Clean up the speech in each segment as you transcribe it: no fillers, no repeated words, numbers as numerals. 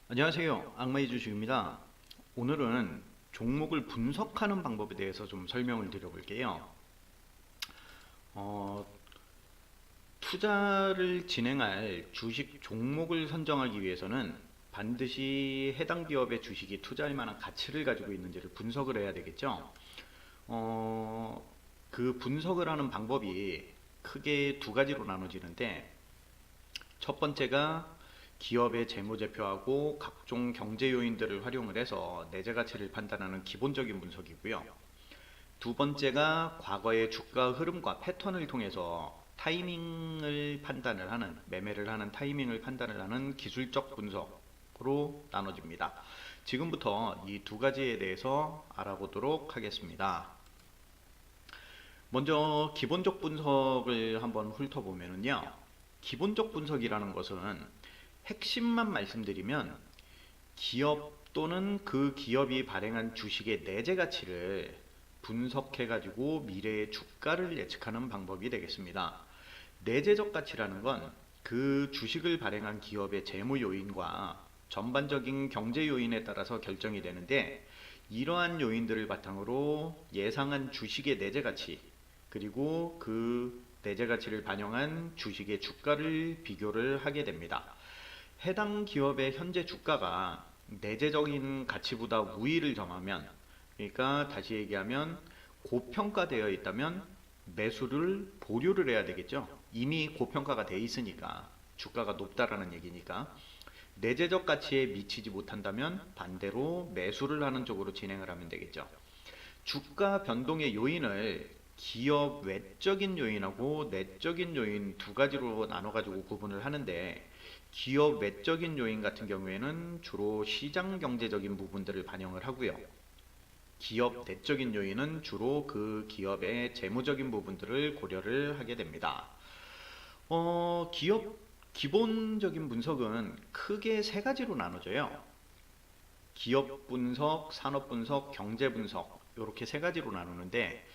안녕하세요. 악마의 주식입니다. 오늘은 종목을 분석하는 방법에 대해서 좀 설명을 드려볼게요. 어, 투자를 진행할 주식 종목을 선정하기 위해서는 반드시 해당 기업의 주식이 투자할 만한 가치를 가지고 있는지를 분석을 해야 되겠죠. 그 분석을 하는 방법이 크게 두 가지로 나눠지는데, 첫 번째가 기업의 재무제표하고 각종 경제 요인들을 활용을 해서 내재 가치를 판단하는 기본적인 분석이고요. 두 번째가 과거의 주가 흐름과 패턴을 통해서 타이밍을 판단을 하는, 매매를 하는 타이밍을 판단을 하는 기술적 분석으로 나눠집니다. 지금부터 이 두 가지에 대해서 알아보도록 하겠습니다. 먼저 기본적 분석을 한번 훑어보면요. 기본적 분석이라는 것은 핵심만 말씀드리면 기업 또는 그 기업이 발행한 주식의 내재 가치를 분석해 가지고 미래의 주가를 예측하는 방법이 되겠습니다. 내재적 가치라는 건 그 주식을 발행한 기업의 재무 요인과 전반적인 경제 요인에 따라서 결정이 되는데, 이러한 요인들을 바탕으로 예상한 주식의 내재 가치, 그리고 그 내재 가치를 반영한 주식의 주가를 비교를 하게 됩니다. 해당 기업의 현재 주가가 내재적인 가치보다 우위를 점하면, 그러니까 다시 얘기하면 고평가되어 있다면 매수를 보류를 해야 되겠죠. 이미 고평가가 돼 있으니까, 주가가 높다라는 얘기니까. 내재적 가치에 미치지 못한다면 반대로 매수를 하는 쪽으로 진행을 하면 되겠죠. 주가 변동의 요인을 기업 외적인 요인하고 내적인 요인 두 가지로 나눠 가지고 구분을 하는데, 기업 외적인 요인 같은 경우에는 주로 시장 경제적인 부분들을 반영을 하고요. 기업 내적인 요인은 주로 그 기업의 재무적인 부분들을 고려를 하게 됩니다. 기업 기본적인 분석은 크게 세 가지로 나눠져요. 기업 분석, 산업 분석, 경제 분석, 이렇게 세 가지로 나누는데,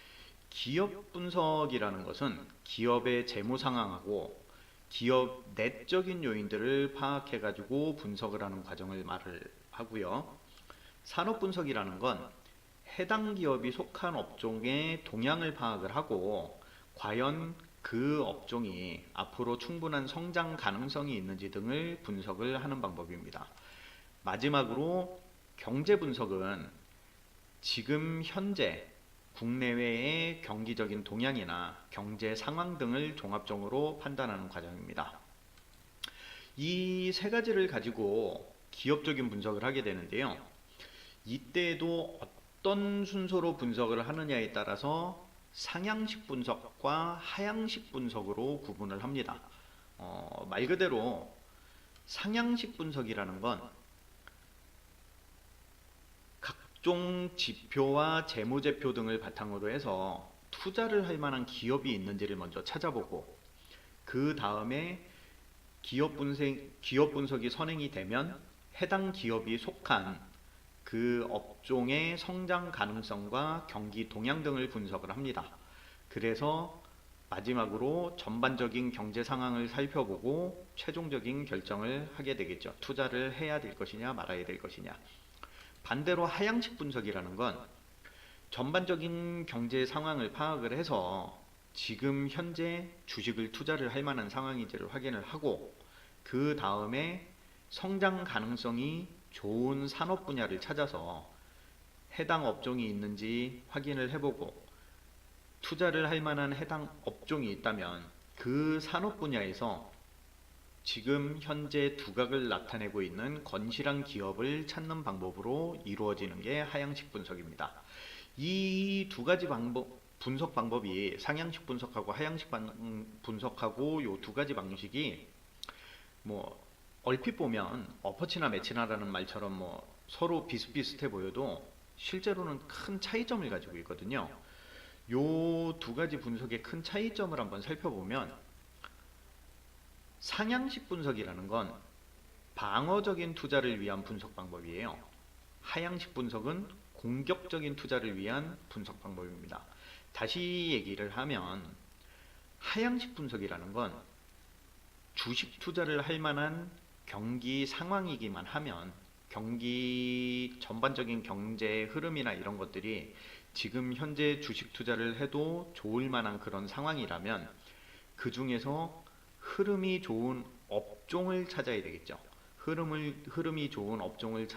기업 분석이라는 것은 기업의 재무 상황하고 기업 내적인 요인들을 파악해 가지고 분석을 하는 과정을 말을 하고요. 산업 분석이라는 건 해당 기업이 속한 업종의 동향을 파악을 하고 과연 그 업종이 앞으로 충분한 성장 가능성이 있는지 등을 분석을 하는 방법입니다. 마지막으로 경제 분석은 지금 현재 국내외의 경기적인 동향이나 경제 상황 등을 종합적으로 판단하는 과정입니다. 이 세 가지를 가지고 기업적인 분석을 하게 되는데요. 이때도 어떤 순서로 분석을 하느냐에 따라서 상향식 분석과 하향식 분석으로 구분을 합니다. 말 그대로 상향식 분석이라는 건 각종 지표와 재무제표 등을 바탕으로 해서 투자를 할 만한 기업이 있는지를 먼저 찾아보고, 그 다음에 기업 분석이 선행이 되면 해당 기업이 속한 그 업종의 성장 가능성과 경기 동향 등을 분석을 합니다. 그래서 마지막으로 전반적인 경제 상황을 살펴보고 최종적인 결정을 하게 되겠죠. 투자를 해야 될 것이냐 말아야 될 것이냐. 반대로 하향식 분석이라는 건 전반적인 경제 상황을 파악을 해서 지금 현재 주식을 투자를 할 만한 상황인지를 확인을 하고, 그 다음에 성장 가능성이 좋은 산업 분야를 찾아서 해당 업종이 있는지 확인을 해보고, 투자를 할 만한 해당 업종이 있다면 그 산업 분야에서 지금 현재 두각을 나타내고 있는 건실한 기업을 찾는 방법으로 이루어지는 게 하향식 분석입니다. 이 두 가지 분석 방법이 상향식 분석하고 하향식 분석하고 요 두 가지 방식이 뭐 얼핏 보면 어퍼치나 매치나라는 말처럼 뭐 서로 비슷비슷해 보여도 실제로는 큰 차이점을 가지고 있거든요. 요 두 가지 분석의 큰 차이점을 한번 살펴보면, 상향식 분석이라는 건 방어적인 투자를 위한 분석 방법이에요. 하향식 분석은 공격적인 투자를 위한 분석 방법입니다. 다시 얘기를 하면 하향식 분석이라는 건 주식 투자를 할 만한 경기 상황이기만 하면 경기 전반적인 경제 흐름이나 이런 것들이 지금 현재 주식 투자를 해도 좋을 만한 그런 상황이라면 그 중에서 흐름이 좋은 업종을 찾아야 되겠죠. 흐름이 좋은 업종을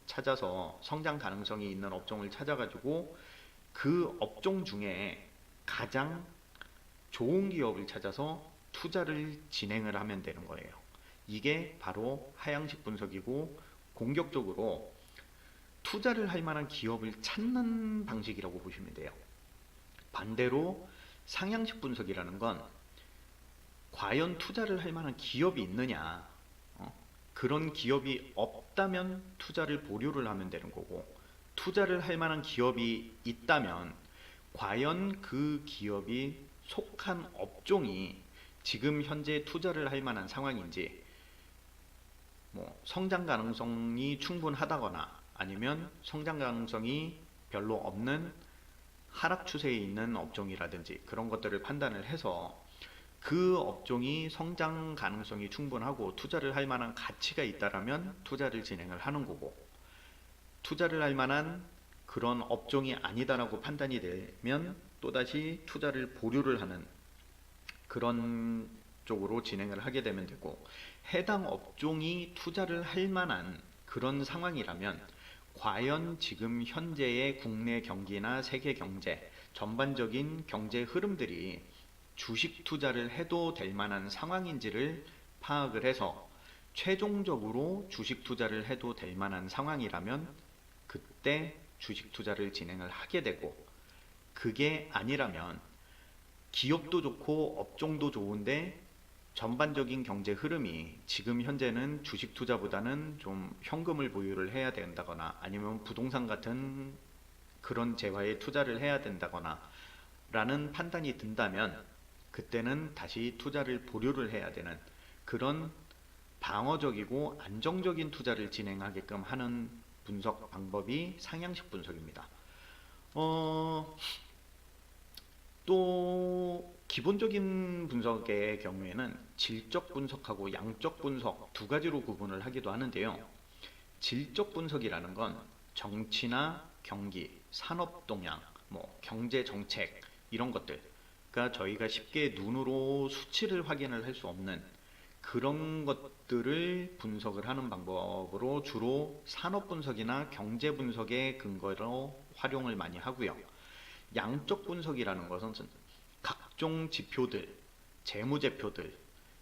찾아서 성장 가능성이 있는 업종을 찾아가지고 그 업종 중에 가장 좋은 기업을 찾아서 투자를 진행을 하면 되는 거예요. 이게 바로 하향식 분석이고 공격적으로 투자를 할 만한 기업을 찾는 방식이라고 보시면 돼요. 반대로 상향식 분석이라는 건 과연 투자를 할 만한 기업이 있느냐, 그런 기업이 없다면 투자를 보류를 하면 되는 거고, 투자를 할 만한 기업이 있다면 과연 그 기업이 속한 업종이 지금 현재 투자를 할 만한 상황인지, 성장 가능성이 충분하다거나 아니면 성장 가능성이 별로 없는 하락 추세에 있는 업종이라든지 그런 것들을 판단을 해서 그 업종이 성장 가능성이 충분하고 투자를 할 만한 가치가 있다라면 투자를 진행을 하는 거고, 투자를 할 만한 그런 업종이 아니다라고 판단이 되면 또다시 투자를 보류를 하는 그런 쪽으로 진행을 하게 되면 되고, 해당 업종이 투자를 할 만한 그런 상황이라면 과연 지금 현재의 국내 경기나 세계 경제 전반적인 경제 흐름들이 주식 투자를 해도 될 만한 상황인지를 파악을 해서 최종적으로 주식 투자를 해도 될 만한 상황이라면 그때 주식 투자를 진행을 하게 되고, 그게 아니라면 기업도 좋고 업종도 좋은데 전반적인 경제 흐름이 지금 현재는 주식 투자보다는 좀 현금을 보유를 해야 된다거나 아니면 부동산 같은 그런 재화에 투자를 해야 된다거나 라는 판단이 든다면 그때는 다시 투자를 보류를 해야 되는 그런 방어적이고 안정적인 투자를 진행하게끔 하는 분석 방법이 상향식 분석입니다. 또 기본적인 분석의 경우에는 질적 분석하고 양적 분석 두 가지로 구분을 하기도 하는데요. 질적 분석이라는 건 정치나 경기, 산업 동향, 경제 정책 이런 것들, 그러니까 저희가 쉽게 눈으로 수치를 확인을 할 수 없는 그런 것들을 분석을 하는 방법으로 주로 산업 분석이나 경제 분석의 근거로 활용을 많이 하고요. 양적 분석이라는 것은 각종 지표들, 재무제표들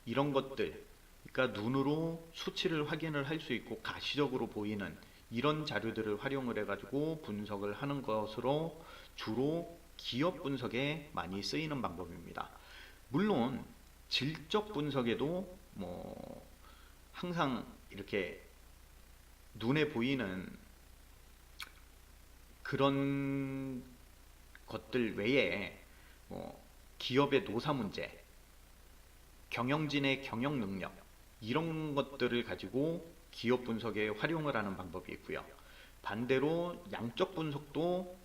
이런 것들, 그러니까 눈으로 수치를 확인을 할 수 있고 가시적으로 보이는 이런 자료들을 활용을 해가지고 분석을 하는 것으로 주로 기업 분석에 많이 쓰이는 방법입니다. 물론 질적 분석에도 항상 이렇게 눈에 보이는 그런 것들 외에 기업의 노사 문제, 경영진의 경영 능력 이런 것들을 가지고 기업 분석에 활용을 하는 방법이 있고요. 반대로 양적 분석도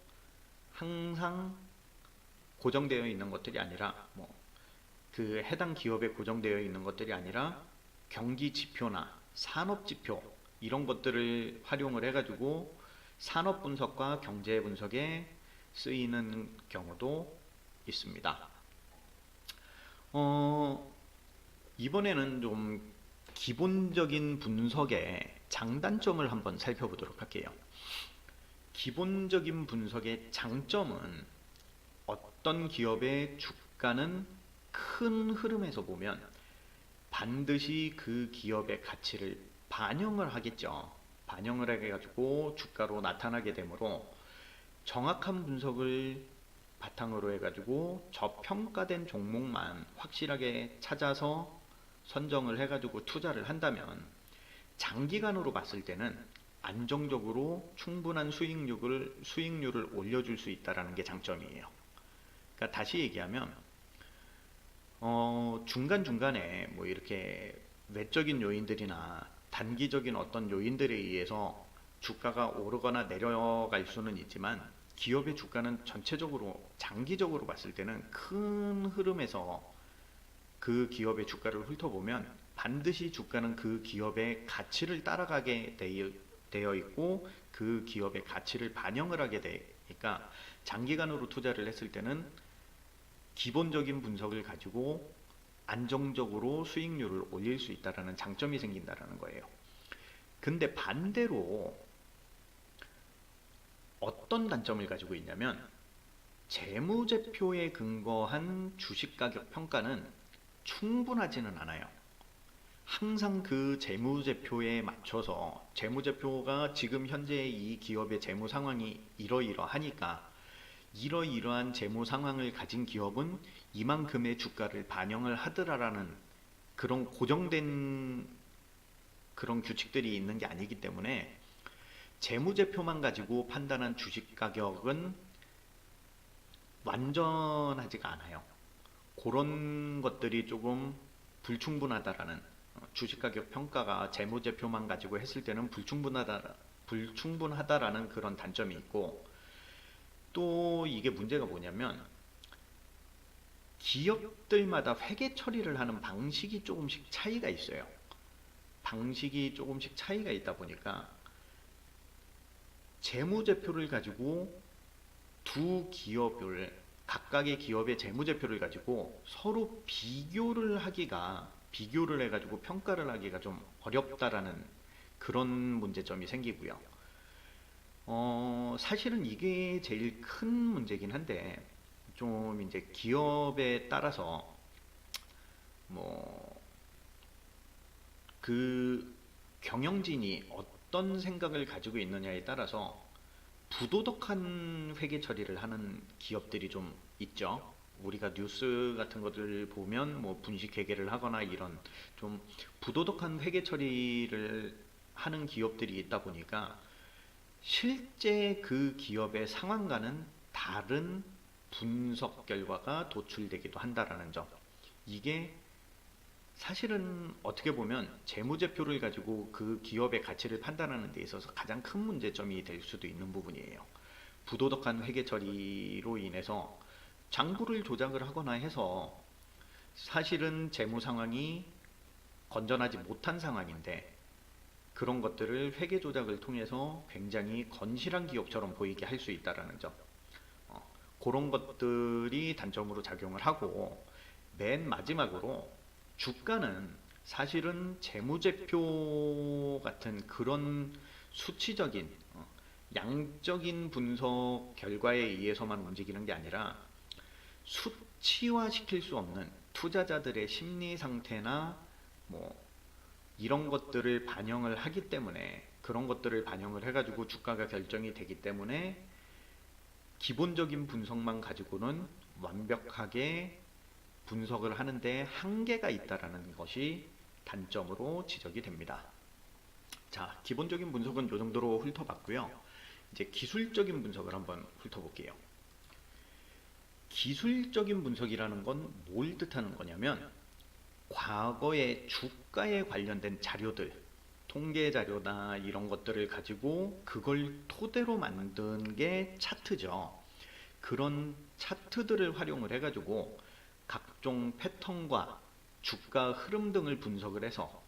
항상 고정되어 있는 것들이 아니라 그 해당 기업에 고정되어 있는 것들이 아니라 경기 지표나 산업 지표 이런 것들을 활용을 해가지고 산업 분석과 경제 분석에 쓰이는 경우도 있습니다. 이번에는 좀 기본적인 분석의 장단점을 한번 살펴보도록 할게요. 기본적인 분석의 장점은 어떤 기업의 주가는 큰 흐름에서 보면 반드시 그 기업의 가치를 반영을 하겠죠. 반영을 해가지고 주가로 나타나게 되므로 정확한 분석을 바탕으로 해가지고 저평가된 종목만 확실하게 찾아서 선정을 해가지고 투자를 한다면 장기간으로 봤을 때는 안정적으로 충분한 수익률을 올려줄 수 있다는 게 장점이에요. 그러니까 다시 얘기하면 중간중간에 이렇게 외적인 요인들이나 단기적인 어떤 요인들에 의해서 주가가 오르거나 내려갈 수는 있지만 기업의 주가는 전체적으로 장기적으로 봤을 때는 큰 흐름에서 그 기업의 주가를 훑어보면 반드시 주가는 그 기업의 가치를 따라가게 되어 있고 그 기업의 가치를 반영을 하게 되니까 장기간으로 투자를 했을 때는 기본적인 분석을 가지고 안정적으로 수익률을 올릴 수 있다는 장점이 생긴다는 거예요. 근데 반대로 어떤 단점을 가지고 있냐면 재무제표에 근거한 주식가격 평가는 충분하지는 않아요. 항상 그 재무제표에 맞춰서 재무제표가 지금 현재 이 기업의 재무 상황이 이러이러하니까 이러이러한 재무 상황을 가진 기업은 이만큼의 주가를 반영을 하더라라는 그런 고정된 그런 규칙들이 있는 게 아니기 때문에 재무제표만 가지고 판단한 주식 가격은 완전하지가 않아요. 그런 것들이 조금 불충분하다라는 주식가격 평가가 재무제표만 가지고 했을 때는 불충분하다라는 그런 단점이 있고, 또 이게 문제가 뭐냐면 기업들마다 회계 처리를 하는 방식이 조금씩 차이가 있어요. 방식이 조금씩 차이가 있다 보니까 재무제표를 가지고 두 기업을 각각의 기업의 재무제표를 가지고 서로 비교를 해가지고 평가를 하기가 좀 어렵다라는 그런 문제점이 생기고요. 사실은 이게 제일 큰 문제긴 한데 좀 이제 기업에 따라서 뭐 그 경영진이 어떤 생각을 가지고 있느냐에 따라서 부도덕한 회계 처리를 하는 기업들이 좀 있죠. 우리가 뉴스 같은 것들을 보면 뭐 분식 회계를 하거나 이런 좀 부도덕한 회계 처리를 하는 기업들이 있다 보니까 실제 그 기업의 상황과는 다른 분석 결과가 도출되기도 한다라는 점. 이게 사실은 어떻게 보면 재무제표를 가지고 그 기업의 가치를 판단하는 데 있어서 가장 큰 문제점이 될 수도 있는 부분이에요. 부도덕한 회계 처리로 인해서 장부를 조작을 하거나 해서 사실은 재무 상황이 건전하지 못한 상황인데 그런 것들을 회계 조작을 통해서 굉장히 건실한 기업처럼 보이게 할 수 있다라는 점. 그런 것들이 단점으로 작용을 하고, 맨 마지막으로 주가는 사실은 재무제표 같은 그런 수치적인 양적인 분석 결과에 의해서만 움직이는 게 아니라 수치화 시킬 수 없는 투자자들의 심리 상태나 뭐 이런 것들을 반영을 하기 때문에, 그런 것들을 반영을 해가지고 주가가 결정이 되기 때문에 기본적인 분석만 가지고는 완벽하게 분석을 하는데 한계가 있다라는 것이 단점으로 지적이 됩니다. 자, 기본적인 분석은 이 정도로 훑어봤고요. 이제 기술적인 분석을 한번 훑어볼게요. 기술적인 분석이라는 건 뭘 뜻하는 거냐면 과거의 주가에 관련된 자료들, 통계 자료나 이런 것들을 가지고 그걸 토대로 만든 게 차트죠. 그런 차트들을 활용을 해가지고 각종 패턴과 주가 흐름 등을 분석을 해서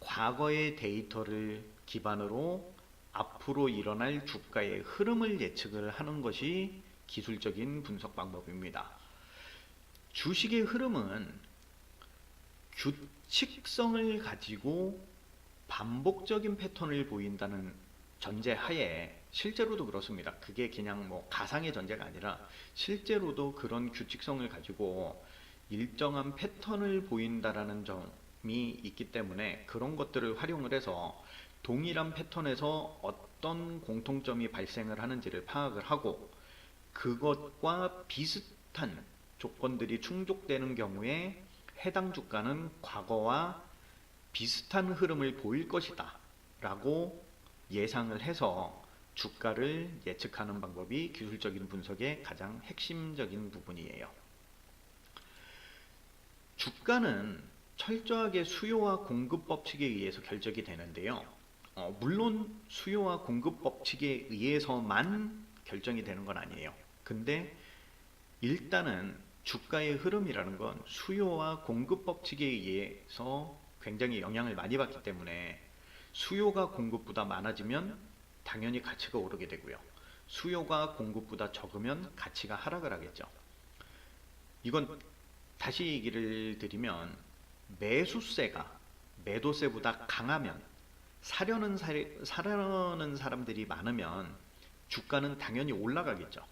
과거의 데이터를 기반으로 앞으로 일어날 주가의 흐름을 예측을 하는 것이 기술적인 분석 방법입니다. 주식의 흐름은 규칙성을 가지고 반복적인 패턴을 보인다는 전제하에, 실제로도 그렇습니다. 그게 그냥 뭐 가상의 전제가 아니라 실제로도 그런 규칙성을 가지고 일정한 패턴을 보인다라는 점이 있기 때문에 그런 것들을 활용을 해서 동일한 패턴에서 어떤 공통점이 발생을 하는지를 파악을 하고 그것과 비슷한 조건들이 충족되는 경우에 해당 주가는 과거와 비슷한 흐름을 보일 것이다 라고 예상을 해서 주가를 예측하는 방법이 기술적인 분석의 가장 핵심적인 부분이에요. 주가는 철저하게 수요와 공급 법칙에 의해서 결정이 되는데요. 물론 수요와 공급 법칙에 의해서만 결정이 되는 건 아니에요. 근데 일단은 주가의 흐름이라는 건 수요와 공급 법칙에 의해서 굉장히 영향을 많이 받기 때문에 수요가 공급보다 많아지면 당연히 가치가 오르게 되고요. 수요가 공급보다 적으면 가치가 하락을 하겠죠. 이건 다시 얘기를 드리면 매수세가 매도세보다 강하면 사려는 사람들이 많으면 주가는 당연히 올라가겠죠.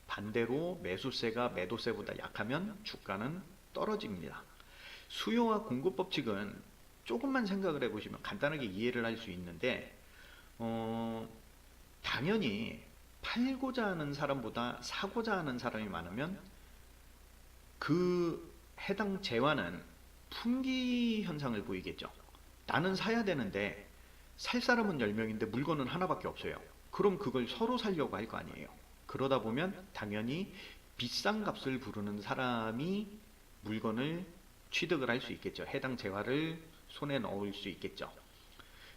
반대로 매수세가 매도세보다 약하면 주가는 떨어집니다. 수요와 공급 법칙은 조금만 생각을 해보시면 간단하게 이해를 할 수 있는데 당연히 팔고자 하는 사람보다 사고자 하는 사람이 많으면 그 해당 재화는 품귀 현상을 보이겠죠. 나는 사야 되는데 살 사람은 10명인데 물건은 하나밖에 없어요. 그럼 그걸 서로 살려고 할 거 아니에요. 그러다 보면 당연히 비싼 값을 부르는 사람이 물건을 취득을 할 수 있겠죠. 해당 재화를 손에 넣을 수 있겠죠.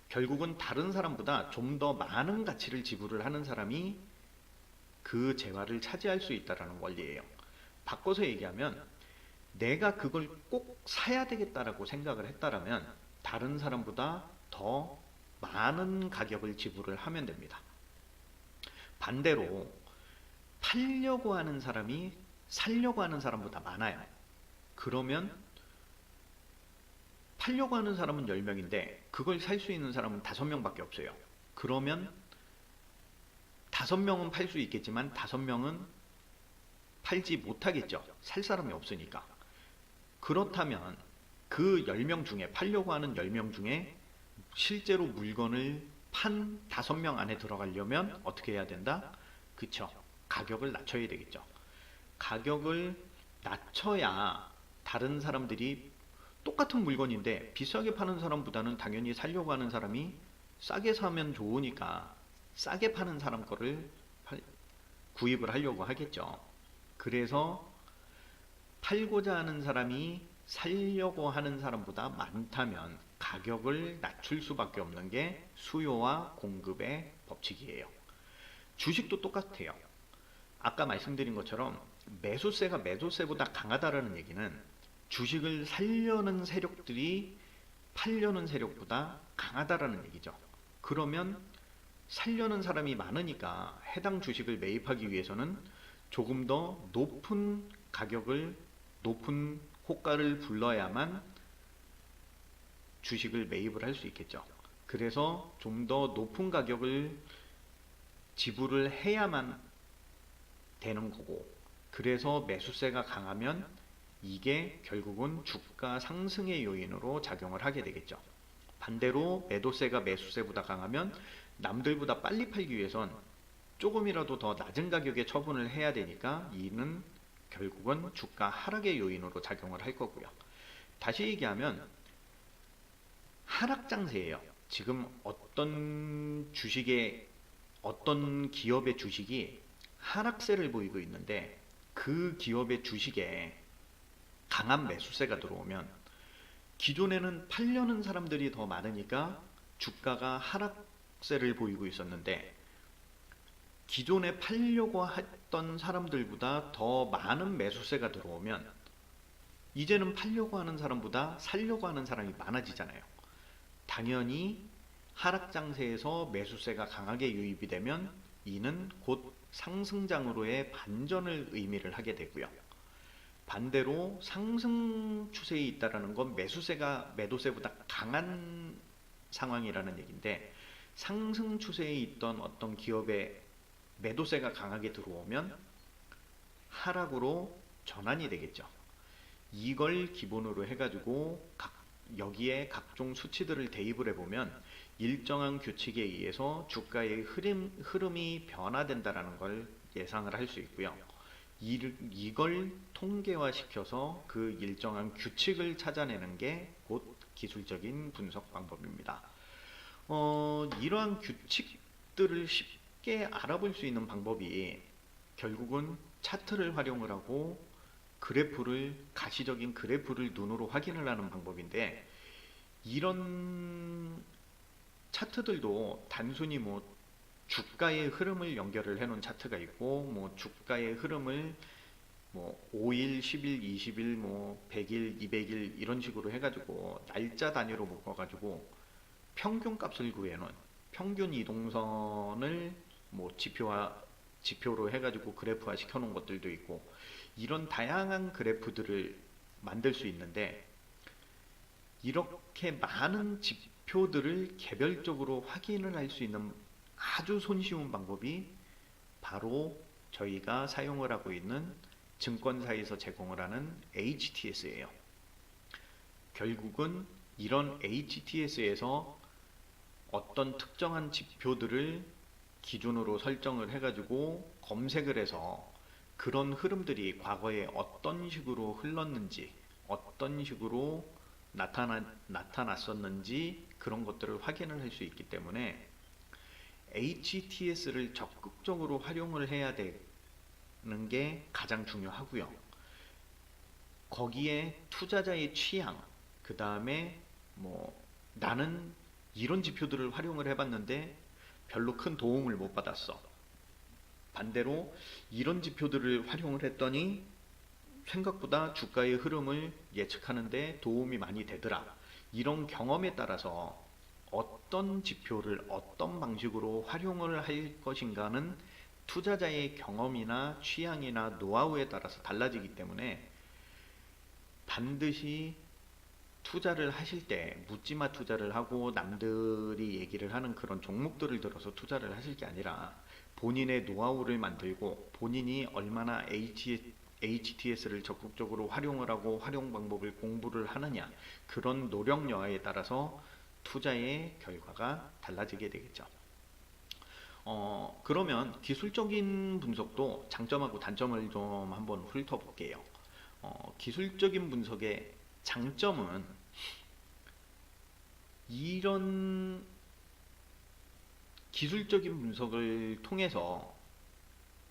결국은 다른 사람보다 좀 더 많은 가치를 지불을 하는 사람이 그 재화를 차지할 수 있다는 원리예요. 바꿔서 얘기하면 내가 그걸 꼭 사야 되겠다라고 생각을 했다라면 다른 사람보다 더 많은 가격을 지불을 하면 됩니다. 반대로 팔려고 하는 사람이 살려고 하는 사람보다 많아요. 그러면 팔려고 하는 사람은 10명인데 그걸 살 수 있는 사람은 5명밖에 없어요. 그러면 5명은 팔 수 있겠지만 5명은 팔지 못하겠죠. 살 사람이 없으니까. 그렇다면 그 10명 중에 팔려고 하는 10명 중에 실제로 물건을 판 5명 안에 들어가려면 어떻게 해야 된다? 그쵸. 가격을 낮춰야 되겠죠. 가격을 낮춰야 다른 사람들이 똑같은 물건인데 비싸게 파는 사람보다는 당연히 살려고 하는 사람이 싸게 사면 좋으니까 싸게 파는 사람 거를 구입을 하려고 하겠죠. 그래서 팔고자 하는 사람이 살려고 하는 사람보다 많다면 가격을 낮출 수밖에 없는 게 수요와 공급의 법칙이에요. 주식도 똑같아요. 아까 말씀드린 것처럼 매수세가 매도세보다 강하다라는 얘기는 주식을 살려는 세력들이 팔려는 세력보다 강하다라는 얘기죠. 그러면 살려는 사람이 많으니까 해당 주식을 매입하기 위해서는 조금 더 높은 가격을 높은 호가를 불러야만 주식을 매입을 할 수 있겠죠. 그래서 좀 더 높은 가격을 지불을 해야만 되는 거고, 그래서 매수세가 강하면 이게 결국은 주가 상승의 요인으로 작용을 하게 되겠죠. 반대로 매도세가 매수세보다 강하면 남들보다 빨리 팔기 위해선 조금이라도 더 낮은 가격에 처분을 해야 되니까 이는 결국은 주가 하락의 요인으로 작용을 할 거고요. 다시 얘기하면 하락장세예요. 지금 어떤 기업의 주식이 하락세를 보이고 있는데 그 기업의 주식에 강한 매수세가 들어오면 기존에는 팔려는 사람들이 더 많으니까 주가가 하락세를 보이고 있었는데 기존에 팔려고 했던 사람들보다 더 많은 매수세가 들어오면 이제는 팔려고 하는 사람보다 살려고 하는 사람이 많아지잖아요. 당연히 하락장세에서 매수세가 강하게 유입이 되면 이는 곧 상승장으로의 반전을 의미를 하게 되고요. 반대로 상승 추세에 있다는 건 매수세가 매도세보다 강한 상황이라는 얘기인데 상승 추세에 있던 어떤 기업의 매도세가 강하게 들어오면 하락으로 전환이 되겠죠. 이걸 기본으로 해가지고 여기에 각종 수치들을 대입을 해보면 일정한 규칙에 의해서 주가의 흐름이 변화된다는 걸 예상을 할 수 있고요. 이걸 통계화시켜서 그 일정한 규칙을 찾아내는 게 곧 기술적인 분석 방법입니다. 이러한 규칙들을 쉽게 알아볼 수 있는 방법이 결국은 차트를 활용을 하고 가시적인 그래프를 눈으로 확인을 하는 방법인데, 이런 차트들도 단순히 주가의 흐름을 연결을 해놓은 차트가 있고, 주가의 흐름을 5일, 10일, 20일, 100일, 200일 이런 식으로 해가지고 날짜 단위로 묶어가지고 평균값을 구해놓은 평균 이동선을 뭐 지표로 해가지고 그래프화 시켜놓은 것들도 있고, 이런 다양한 그래프들을 만들 수 있는데, 이렇게 많은 지표들을 개별적으로 확인을 할 수 있는 아주 손쉬운 방법이 바로 저희가 사용을 하고 있는 증권사에서 제공을 하는 HTS예요. 결국은 이런 HTS에서 어떤 특정한 지표들을 기준으로 설정을 해가지고 검색을 해서 그런 흐름들이 과거에 어떤 식으로 흘렀는지, 어떤 식으로 나타났었는지, 그런 것들을 확인을 할 수 있기 때문에 HTS를 적극적으로 활용을 해야 되는 게 가장 중요하고요. 거기에 투자자의 취향, 그 다음에 뭐 나는 이런 지표들을 활용을 해봤는데 별로 큰 도움을 못 받았어. 반대로 이런 지표들을 활용을 했더니 생각보다 주가의 흐름을 예측하는데 도움이 많이 되더라. 이런 경험에 따라서 어떤 지표를 어떤 방식으로 활용을 할 것인가는 투자자의 경험이나 취향이나 노하우에 따라서 달라지기 때문에 반드시 투자를 하실 때 묻지마 투자를 하고 남들이 얘기를 하는 그런 종목들을 들어서 투자를 하실 게 아니라 본인의 노하우를 만들고 본인이 얼마나 HTS를 적극적으로 활용을 하고 활용 방법을 공부를 하느냐, 그런 노력 여하에 따라서 투자의 결과가 달라지게 되겠죠. 그러면 기술적인 분석도 장점하고 단점을 좀 한번 훑어볼게요. 기술적인 분석의 장점은 이런 기술적인 분석을 통해서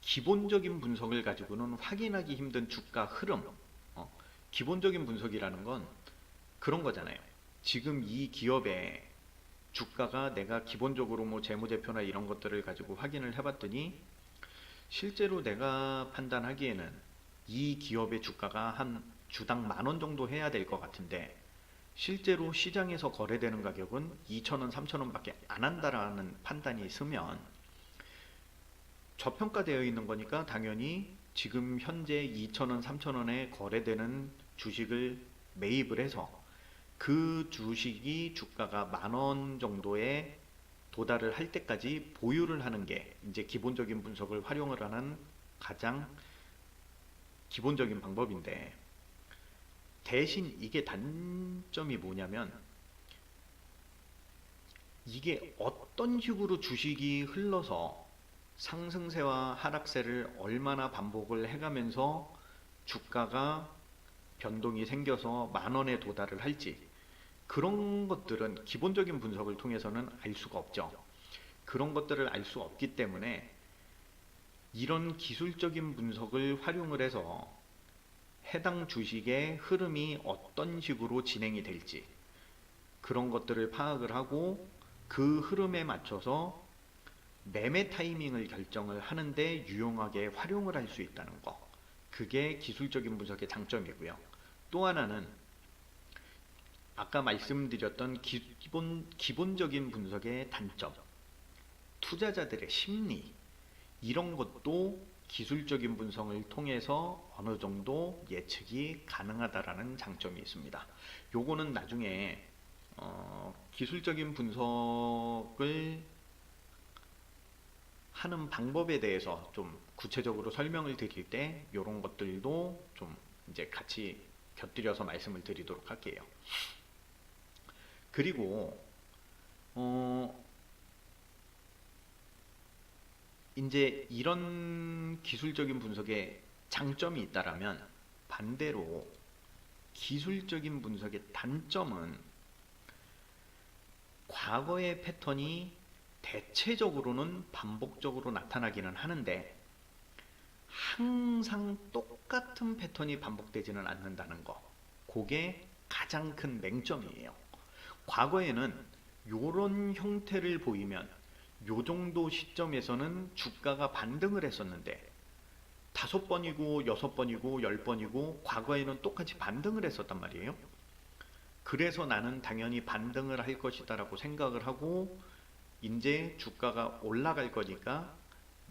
기본적인 분석을 가지고는 확인하기 힘든 주가 흐름, 기본적인 분석이라는 건 그런 거잖아요. 지금 이 기업의 주가가 내가 기본적으로 뭐 재무제표나 이런 것들을 가지고 확인을 해봤더니 실제로 내가 판단하기에는 이 기업의 주가가 한 주당 10,000원 정도 해야 될 것 같은데 실제로 시장에서 거래되는 가격은 2,000원, 3,000원 밖에 안 한다라는 판단이 있으면 저평가되어 있는 거니까 당연히 지금 현재 2,000원, 3,000원에 거래되는 주식을 매입을 해서 그 주식이 주가가 10,000원 정도에 도달을 할 때까지 보유를 하는 게 이제 기본적인 분석을 활용을 하는 가장 기본적인 방법인데, 대신 이게 단점이 뭐냐면 이게 어떤 식으로 주식이 흘러서 상승세와 하락세를 얼마나 반복을 해가면서 주가가 변동이 생겨서 10,000원에 도달을 할지, 그런 것들은 기본적인 분석을 통해서는 알 수가 없죠. 그런 것들을 알 수 없기 때문에 이런 기술적인 분석을 활용을 해서 해당 주식의 흐름이 어떤 식으로 진행이 될지 그런 것들을 파악을 하고 그 흐름에 맞춰서 매매 타이밍을 결정을 하는데 유용하게 활용을 할 수 있다는 거, 그게 기술적인 분석의 장점이고요. 또 하나는 아까 말씀드렸던 기본적인 분석의 단점, 투자자들의 심리, 이런 것도 기술적인 분석을 통해서 어느 정도 예측이 가능하다라는 장점이 있습니다. 요거는 나중에 기술적인 분석을 하는 방법에 대해서 좀 구체적으로 설명을 드릴 때 이런 것들도 좀 이제 같이 곁들여서 말씀을 드리도록 할게요. 그리고 이제 이런 기술적인 분석에 장점이 있다라면 반대로 기술적인 분석의 단점은 과거의 패턴이 대체적으로는 반복적으로 나타나기는 하는데 항상 똑같은 패턴이 반복되지는 않는다는 거, 그게 가장 큰 맹점이에요. 과거에는 이런 형태를 보이면 요 정도 시점에서는 주가가 반등을 했었는데 5번이고 6번이고 10번이고 과거에는 똑같이 반등을 했었단 말이에요. 그래서 나는 당연히 반등을 할 것이다라고 생각을 하고 이제 주가가 올라갈 거니까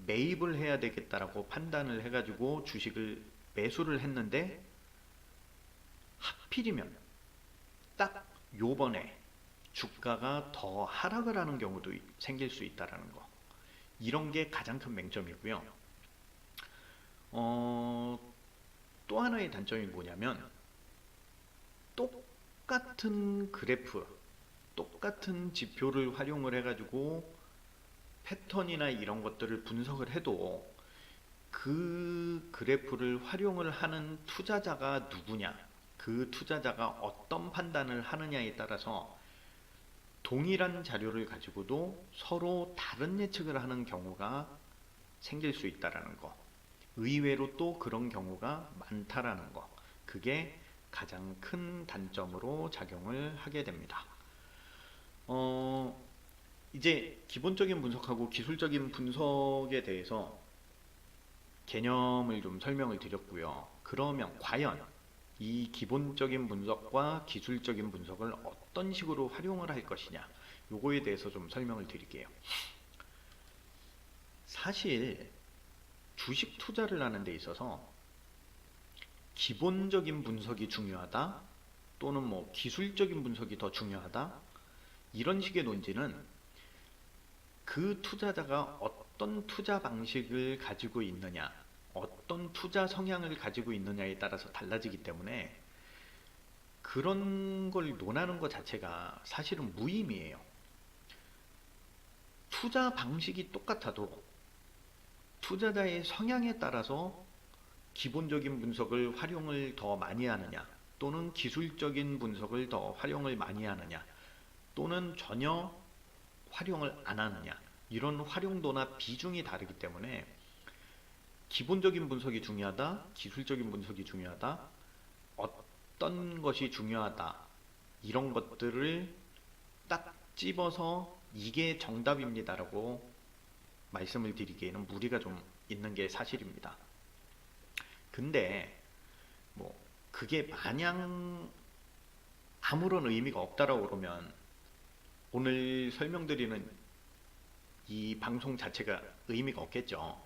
매입을 해야 되겠다라고 판단을 해가지고 주식을 매수를 했는데 하필이면 딱 요번에 주가가 더 하락을 하는 경우도 생길 수 있다라는 거. 이런 게 가장 큰 맹점이고요. 또 하나의 단점이 뭐냐면 똑같은 그래프, 똑같은 지표를 활용을 해가지고 패턴이나 이런 것들을 분석을 해도 그 그래프를 활용을 하는 투자자가 누구냐, 그 투자자가 어떤 판단을 하느냐에 따라서 동일한 자료를 가지고도 서로 다른 예측을 하는 경우가 생길 수 있다라는 거. 의외로 또 그런 경우가 많다라는 거. 그게 가장 큰 단점으로 작용을 하게 됩니다. 이제 기본적인 분석하고 기술적인 분석에 대해서 개념을 좀 설명을 드렸고요. 그러면 과연 이 기본적인 분석과 기술적인 분석을 어떤 식으로 활용을 할 것이냐, 요거에 대해서 좀 설명을 드릴게요. 사실 주식 투자를 하는 데 있어서 기본적인 분석이 중요하다, 또는 뭐 기술적인 분석이 더 중요하다, 이런 식의 논지는 그 투자자가 어떤 투자 방식을 가지고 있느냐, 어떤 투자 성향을 가지고 있느냐에 따라서 달라지기 때문에 그런 걸 논하는 것 자체가 사실은 무의미해요. 투자 방식이 똑같아도 투자자의 성향에 따라서 기본적인 분석을 활용을 더 많이 하느냐, 또는 기술적인 분석을 더 활용을 많이 하느냐, 또는 전혀 활용을 안 하느냐, 이런 활용도나 비중이 다르기 때문에 기본적인 분석이 중요하다, 기술적인 분석이 중요하다, 어떤 것이 중요하다, 이런 것들을 딱 집어서 이게 정답입니다라고 말씀을 드리기에는 무리가 좀 있는 게 사실입니다. 근데 뭐 그게 마냥 아무런 의미가 없다라고 그러면 오늘 설명드리는 이 방송 자체가 의미가 없겠죠.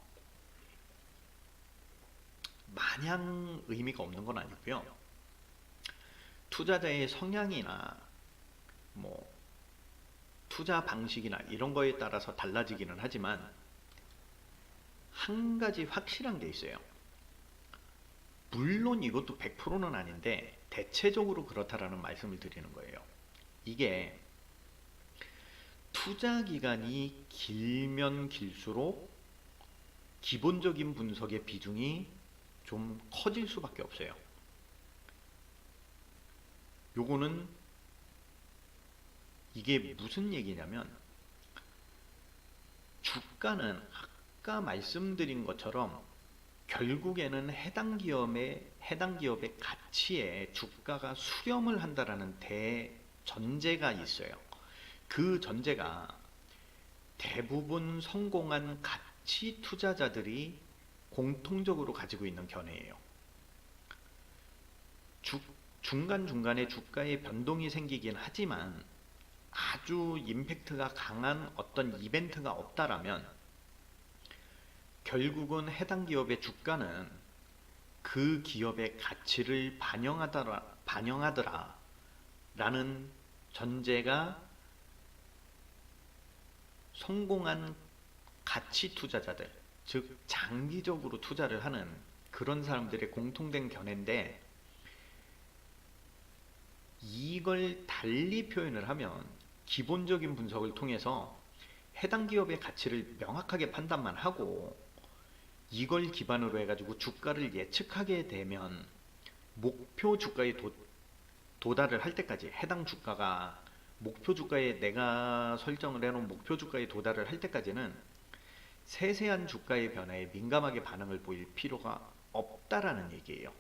마냥 의미가 없는 건 아니고요. 투자자의 성향이나 뭐 투자 방식이나 이런 거에 따라서 달라지기는 하지만 한 가지 확실한 게 있어요. 물론 이것도 100%는 아닌데 대체적으로 그렇다라는 말씀을 드리는 거예요. 이게 투자 기간이 길면 길수록 기본적인 분석의 비중이 좀 커질 수밖에 없어요. 요거는 이게 무슨 얘기냐면 주가는 아까 말씀드린 것처럼 결국에는 해당 기업의 가치에 주가가 수렴을 한다라는 대전제가 있어요. 그 전제가 대부분 성공한 가치 투자자들이 공통적으로 가지고 있는 견해예요. 중간중간에 주가의 변동이 생기긴 하지만 아주 임팩트가 강한 어떤 이벤트가 없다라면 결국은 해당 기업의 주가는 그 기업의 가치를 반영하더라 라는 전제가 성공한 가치 투자자들, 즉 장기적으로 투자를 하는 그런 사람들의 공통된 견해인데, 이걸 달리 표현을 하면 기본적인 분석을 통해서 해당 기업의 가치를 명확하게 판단만 하고 이걸 기반으로 해가지고 주가를 예측하게 되면 목표 주가에 도달을 할 때까지, 해당 주가가 목표 주가에 내가 설정을 해놓은 목표 주가에 도달을 할 때까지는 세세한 주가의 변화에 민감하게 반응을 보일 필요가 없다라는 얘기예요.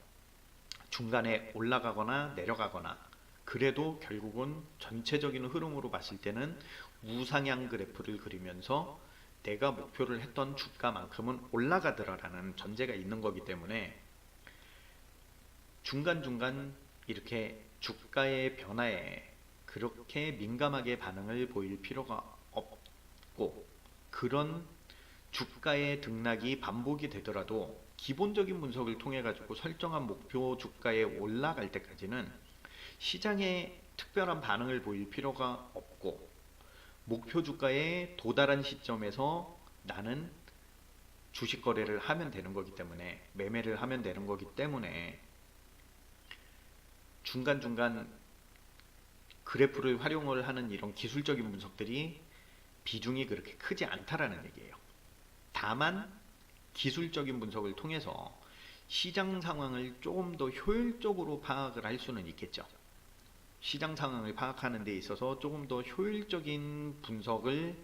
중간에 올라가거나 내려가거나 그래도 결국은 전체적인 흐름으로 봤을 때는 우상향 그래프를 그리면서 내가 목표를 했던 주가만큼은 올라가더라라는 전제가 있는 거기 때문에 중간중간 이렇게 주가의 변화에 그렇게 민감하게 반응을 보일 필요가 없고, 그런 주가의 등락이 반복이 되더라도 기본적인 분석을 통해 가지고 설정한 목표 주가에 올라갈 때까지는 시장에 특별한 반응을 보일 필요가 없고, 목표 주가에 도달한 시점에서 나는 주식 거래를 하면 되는 거기 때문에, 매매를 하면 되는 거기 때문에 중간중간 그래프를 활용을 하는 이런 기술적인 분석들이 비중이 그렇게 크지 않다라는 얘기예요. 다만 기술적인 분석을 통해서 시장 상황을 조금 더 효율적으로 파악을 할 수는 있겠죠. 시장 상황을 파악하는 데 있어서 조금 더 효율적인 분석을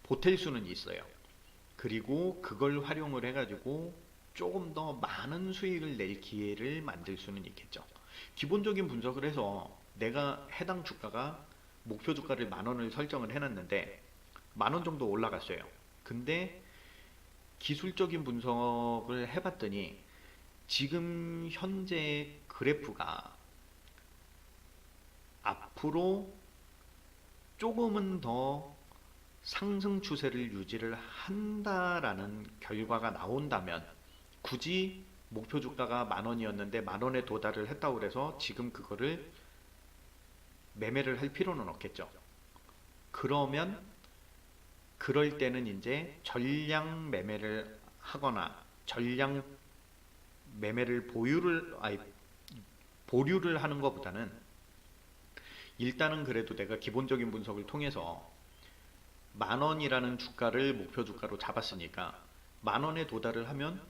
보탤 수는 있어요. 그리고 그걸 활용을 해가지고 조금 더 많은 수익을 낼 기회를 만들 수는 있겠죠. 기본적인 분석을 해서 내가 해당 주가가 목표 주가를 10,000원을 설정을 해놨는데 10,000원 정도 올라갔어요. 근데 기술적인 분석을 해봤더니 지금 현재 그래프가 앞으로 조금은 더 상승 추세를 유지를 한다라는 결과가 나온다면, 굳이 목표 주가가 10,000원이었는데 10,000원에 도달을 했다고 해서 지금 그거를 매매를 할 필요는 없겠죠. 그러면 그럴 때는 이제 전량 매매를 하거나 전량 매매를 보류를 하는 것보다는, 일단은 그래도 내가 기본적인 분석을 통해서 10,000원이라는 주가를 목표 주가로 잡았으니까 10,000원에 도달을 하면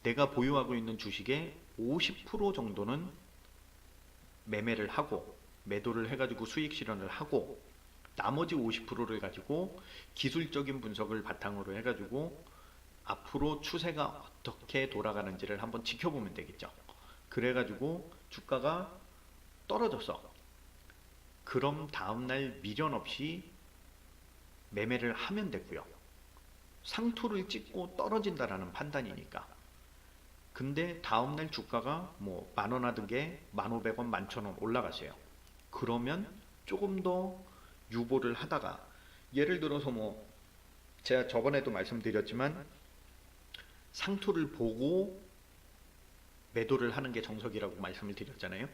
내가 보유하고 있는 주식의 50% 정도는 매매를 하고 매도를 해가지고 수익 실현을 하고, 나머지 50%를 가지고 기술적인 분석을 바탕으로 해가지고 앞으로 추세가 어떻게 돌아가는지를 한번 지켜보면 되겠죠. 그래가지고 주가가 떨어졌어. 그럼 다음날 미련 없이 매매를 하면 되고요. 상투를 찍고 떨어진다라는 판단이니까. 근데 다음날 주가가 뭐 10,000원 하던 게 1,500원, 11,000원 올라갔어요. 그러면 조금 더 유보를 하다가, 예를 들어서 뭐 제가 저번에도 말씀드렸지만 상투를 보고 매도를 하는 게 정석이라고 말씀을 드렸잖아요.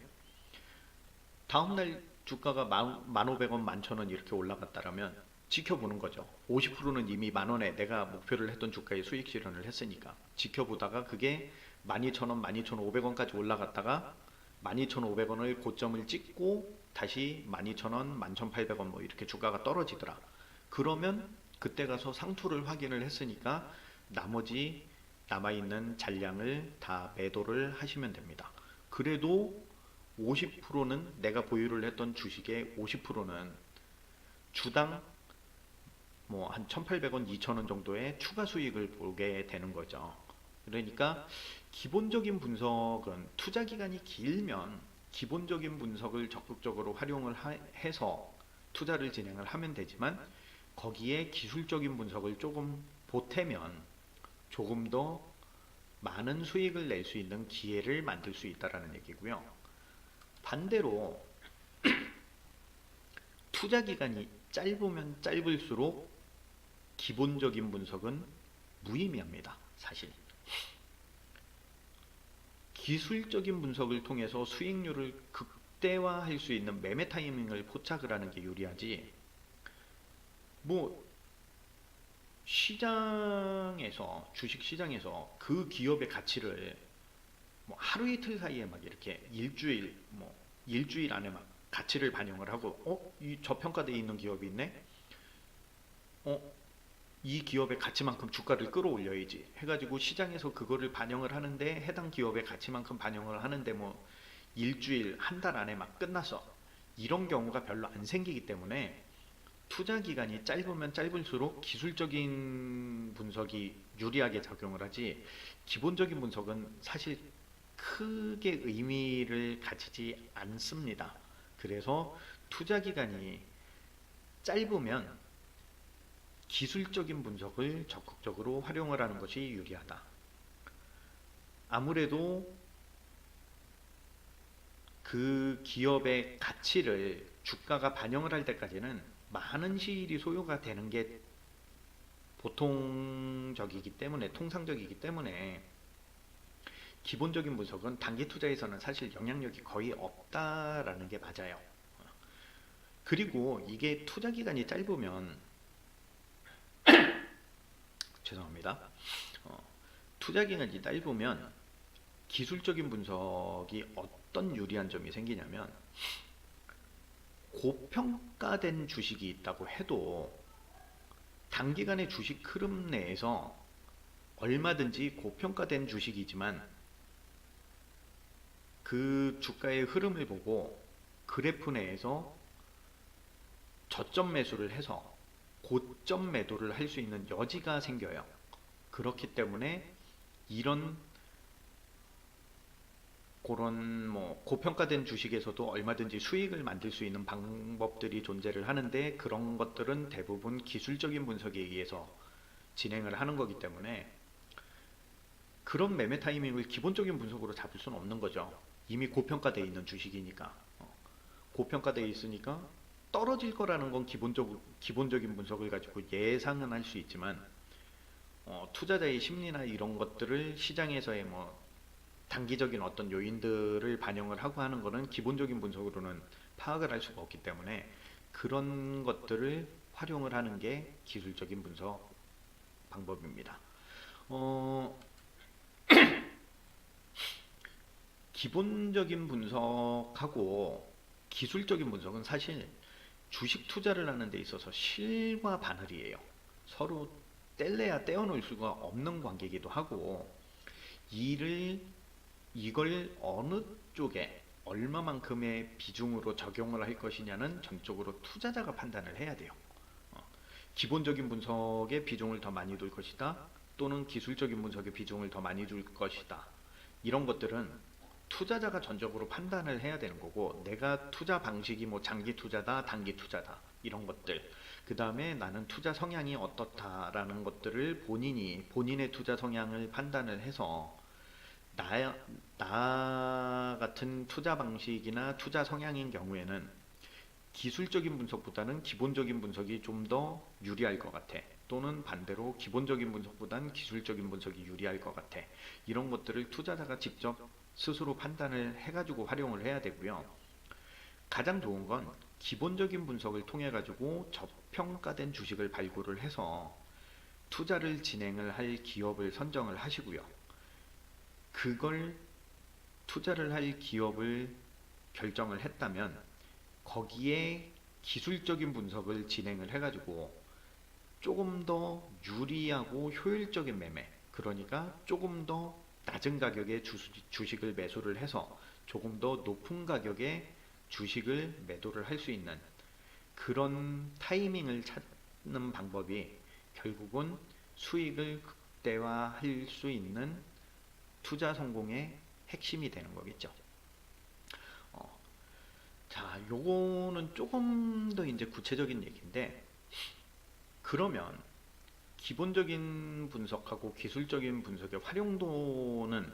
다음날 주가가 1,500원, 11,000원 이렇게 올라갔다라면 지켜보는 거죠. 50%는 이미 10,000원에 내가 목표를 했던 주가에 수익 실현을 했으니까 지켜보다가 그게 12,000원, 12,500원까지 올라갔다가 12,500원을 고점을 찍고 다시 12,000원, 11,800원 뭐 이렇게 주가가 떨어지더라. 그러면 그때 가서 상투를 확인을 했으니까 나머지 남아있는 잔량을 다 매도를 하시면 됩니다. 그래도 50%는 내가 보유를 했던 주식의 50%는 주당 뭐 한 1,800원, 2,000원 정도의 추가 수익을 보게 되는 거죠. 그러니까 기본적인 분석은 투자 기간이 길면 기본적인 분석을 적극적으로 활용을 해서 투자를 진행을 하면 되지만, 거기에 기술적인 분석을 조금 보태면 조금 더 많은 수익을 낼 수 있는 기회를 만들 수 있다는 얘기고요. 반대로 투자 기간이 짧으면 짧을수록 기본적인 분석은 무의미합니다. 사실 기술적인 분석을 통해서 수익률을 극대화할 수 있는 매매 타이밍을 포착을 하는 게 유리하지, 뭐 시장에서, 주식 시장에서 그 기업의 가치를 뭐 하루 이틀 사이에 막 이렇게 일주일 안에 막 가치를 반영을 하고, 이 저평가되어 있는 기업이 있네, 이 기업의 가치만큼 주가를 끌어올려야지 해가지고 시장에서 그거를 반영을 하는데, 해당 기업의 가치만큼 반영을 하는데 뭐 일주일, 한 달 안에 막 끝났어. 이런 경우가 별로 안 생기기 때문에 투자 기간이 짧으면 짧을수록 기술적인 분석이 유리하게 작용을 하지, 기본적인 분석은 사실 크게 의미를 가지지 않습니다. 그래서 투자 기간이 짧으면 기술적인 분석을 적극적으로 활용을 하는 것이 유리하다. 아무래도 그 기업의 가치를 주가가 반영을 할 때까지는 많은 시일이 소요가 되는 게 보통적이기 때문에, 통상적이기 때문에 기본적인 분석은 단기 투자에서는 사실 영향력이 거의 없다라는 게 맞아요. 그리고 이게 투자 기간이 짧으면, 죄송합니다. 투자 기간이 짧으면 기술적인 분석이 어떤 유리한 점이 생기냐면, 고평가된 주식이 있다고 해도 단기간의 주식 흐름 내에서 얼마든지 고평가된 주식이지만 그 주가의 흐름을 보고 그래프 내에서 저점 매수를 해서 고점 매도를 할 수 있는 여지가 생겨요. 그렇기 때문에 이런 그런 고평가된 주식에서도 얼마든지 수익을 만들 수 있는 방법들이 존재를 하는데, 그런 것들은 대부분 기술적인 분석에 의해서 진행을 하는 거기 때문에 그런 매매 타이밍을 기본적인 분석으로 잡을 수는 없는 거죠. 이미 고평가되어 있는 주식이니까. 고평가되어 있으니까 떨어질 거라는 건 기본적인 분석을 가지고 예상은 할 수 있지만, 투자자의 심리나 이런 것들을 시장에서의 단기적인 어떤 요인들을 반영을 하고 하는 거는 기본적인 분석으로는 파악을 할 수가 없기 때문에, 그런 것들을 활용을 하는 게 기술적인 분석 방법입니다. 기본적인 분석하고 기술적인 분석은 사실 주식 투자를 하는 데 있어서 실과 바늘이에요. 서로 뗄래야 떼어놓을 수가 없는 관계이기도 하고, 이걸 어느 쪽에 얼마만큼의 비중으로 적용을 할 것이냐는 전적으로 투자자가 판단을 해야 돼요. 기본적인 분석에 비중을 더 많이 둘 것이다, 또는 기술적인 분석에 비중을 더 많이 둘 것이다, 이런 것들은 투자자가 전적으로 판단을 해야 되는 거고, 내가 투자 방식이 장기 투자다, 단기 투자다, 이런 것들, 그 다음에 나는 투자 성향이 어떻다라는 것들을 본인의 투자 성향을 판단을 해서 나 같은 투자 방식이나 투자 성향인 경우에는 기술적인 분석보다는 기본적인 분석이 좀 더 유리할 것 같아, 또는 반대로 기본적인 분석보다는 기술적인 분석이 유리할 것 같아, 이런 것들을 투자자가 직접 스스로 판단을 해가지고 활용을 해야 되고요. 가장 좋은 건 기본적인 분석을 통해 가지고 저평가된 주식을 발굴을 해서 투자를 진행을 할 기업을 선정을 하시고요. 그걸 투자를 할 기업을 결정을 했다면 거기에 기술적인 분석을 진행을 해가지고 조금 더 유리하고 효율적인 매매, 그러니까 조금 더 낮은 가격에 주식을 매수를 해서 조금 더 높은 가격에 주식을 매도를 할 수 있는 그런 타이밍을 찾는 방법이 결국은 수익을 극대화할 수 있는 투자 성공의 핵심이 되는 거겠죠. 자, 요거는 조금 더 이제 구체적인 얘기인데, 그러면 기본적인 분석하고 기술적인 분석의 활용도는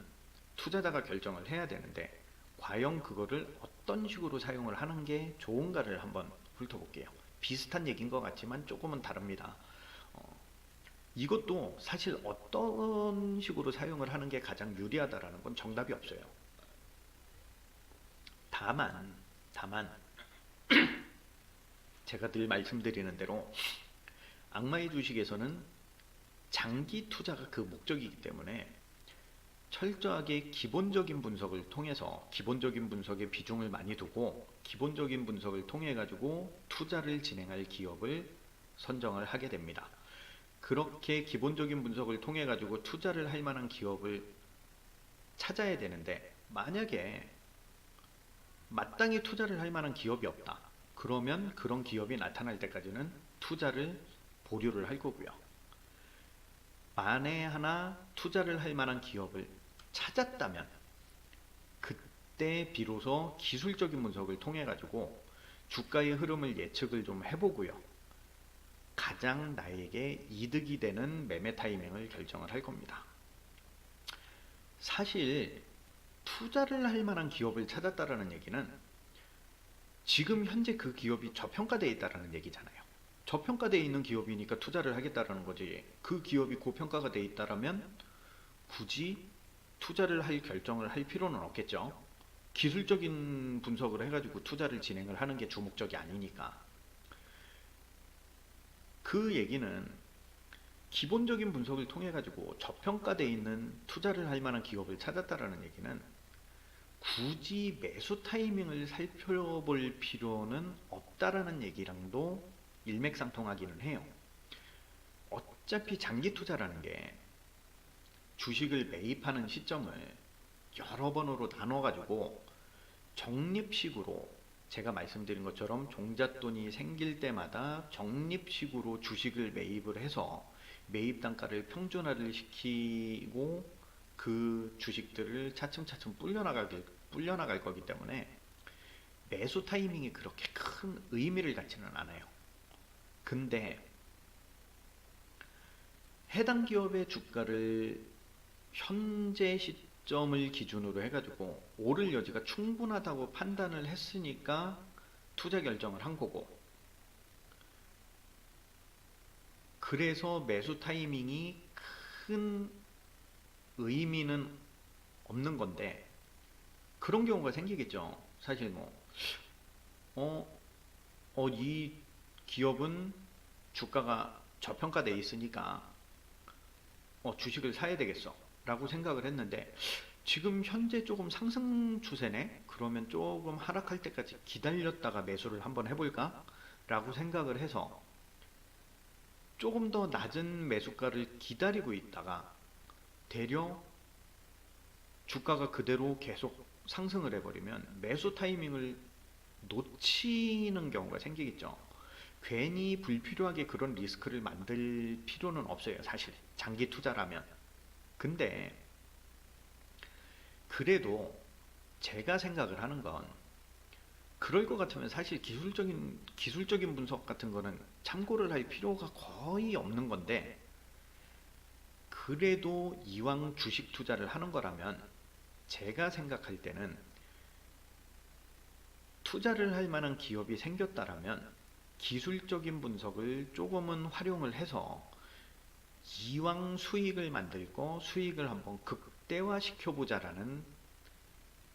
투자자가 결정을 해야 되는데, 과연 그거를 어떤 식으로 사용을 하는 게 좋은가를 한번 훑어볼게요. 비슷한 얘기인 것 같지만 조금은 다릅니다. 이것도 사실 어떤 식으로 사용을 하는 게 가장 유리하다라는 건 정답이 없어요. 다만 제가 늘 말씀드리는 대로 악마의 주식에서는 장기 투자가 그 목적이기 때문에 철저하게 기본적인 분석을 통해서 기본적인 분석에 비중을 많이 두고 기본적인 분석을 통해 가지고 투자를 진행할 기업을 선정을 하게 됩니다. 그렇게 기본적인 분석을 통해 가지고 투자를 할 만한 기업을 찾아야 되는데, 만약에 마땅히 투자를 할 만한 기업이 없다, 그러면 그런 기업이 나타날 때까지는 투자를 보류를 할 거고요. 만에 하나 투자를 할 만한 기업을 찾았다면 그때 비로소 기술적인 분석을 통해 가지고 주가의 흐름을 예측을 좀 해보고요. 가장 나에게 이득이 되는 매매 타이밍을 결정을 할 겁니다. 사실 투자를 할 만한 기업을 찾았다라는 얘기는 지금 현재 그 기업이 저평가되어 있다라는 얘기잖아요. 저평가되어 있는 기업이니까 투자를 하겠다라는 거지. 그 기업이 고평가가 되어 있다라면 굳이 투자를 할 결정을 할 필요는 없겠죠. 기술적인 분석을 해가지고 투자를 진행을 하는 게 주목적이 아니니까. 그 얘기는 기본적인 분석을 통해 가지고 저평가되어 있는 투자를 할 만한 기업을 찾았다라는 얘기는 굳이 매수 타이밍을 살펴볼 필요는 없다라는 얘기랑도 일맥상통하기는 해요. 어차피 장기 투자라는 게 주식을 매입하는 시점을 여러 번으로 나눠 가지고 적립식으로, 제가 말씀드린 것처럼 종잣돈이 생길 때마다 적립식으로 주식을 매입을 해서 매입 단가를 평준화를 시키고 그 주식들을 차츰차츰 불려나갈 거기 때문에 매수 타이밍이 그렇게 큰 의미를 갖지는 않아요. 근데 해당 기업의 주가를 현재 시점을 기준으로 해가지고 오를 여지가 충분하다고 판단을 했으니까 투자 결정을 한 거고, 그래서 매수 타이밍이 큰 의미는 없는 건데, 그런 경우가 생기겠죠. 사실 이 기업은 주가가 저평가돼 있으니까 주식을 사야 되겠어 라고 생각을 했는데 지금 현재 조금 상승 추세네? 그러면 조금 하락할 때까지 기다렸다가 매수를 한번 해볼까? 라고 생각을 해서 조금 더 낮은 매수가를 기다리고 있다가 되려 주가가 그대로 계속 상승을 해버리면 매수 타이밍을 놓치는 경우가 생기겠죠. 괜히 불필요하게 그런 리스크를 만들 필요는 없어요. 사실 장기 투자라면. 근데 그래도 제가 생각을 하는 건, 그럴 것 같으면 사실 기술적인 분석 같은 거는 참고를 할 필요가 거의 없는 건데, 그래도 이왕 주식 투자를 하는 거라면 제가 생각할 때는 투자를 할 만한 기업이 생겼다라면 기술적인 분석을 조금은 활용을 해서 이왕 수익을 만들고 수익을 한번 극대화 시켜보자라는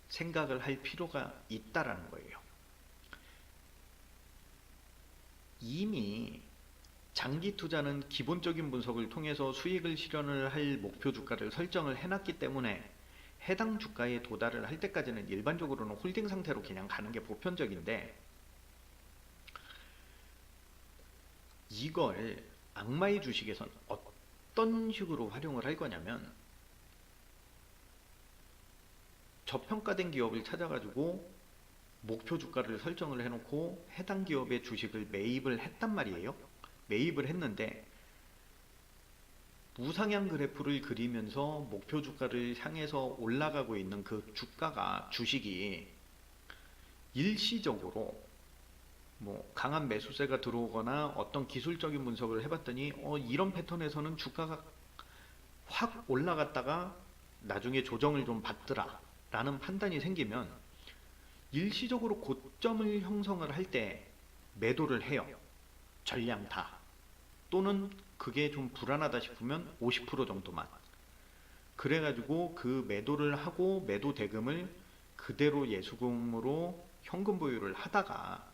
생각을 할 필요가 있다라는 거예요. 이미 장기 투자는 기본적인 분석을 통해서 수익을 실현을 할 목표 주가를 설정을 해놨기 때문에 해당 주가에 도달을 할 때까지는 일반적으로는 홀딩 상태로 그냥 가는 게 보편적인데, 이걸 악마의 주식에선 어떤 식으로 활용을 할 거냐면, 저평가된 기업을 찾아가지고 목표 주가를 설정을 해놓고 해당 기업의 주식을 매입을 했단 말이에요. 매입을 했는데 우상향 그래프를 그리면서 목표 주가를 향해서 올라가고 있는 그 주가가, 주식이 일시적으로 강한 매수세가 들어오거나 어떤 기술적인 분석을 해봤더니 이런 패턴에서는 주가가 확 올라갔다가 나중에 조정을 좀 받더라 라는 판단이 생기면 일시적으로 고점을 형성을 할 때 매도를 해요. 전량 다. 또는 그게 좀 불안하다 싶으면 50% 정도만. 그래가지고 그 매도를 하고 매도 대금을 그대로 예수금으로 현금 보유를 하다가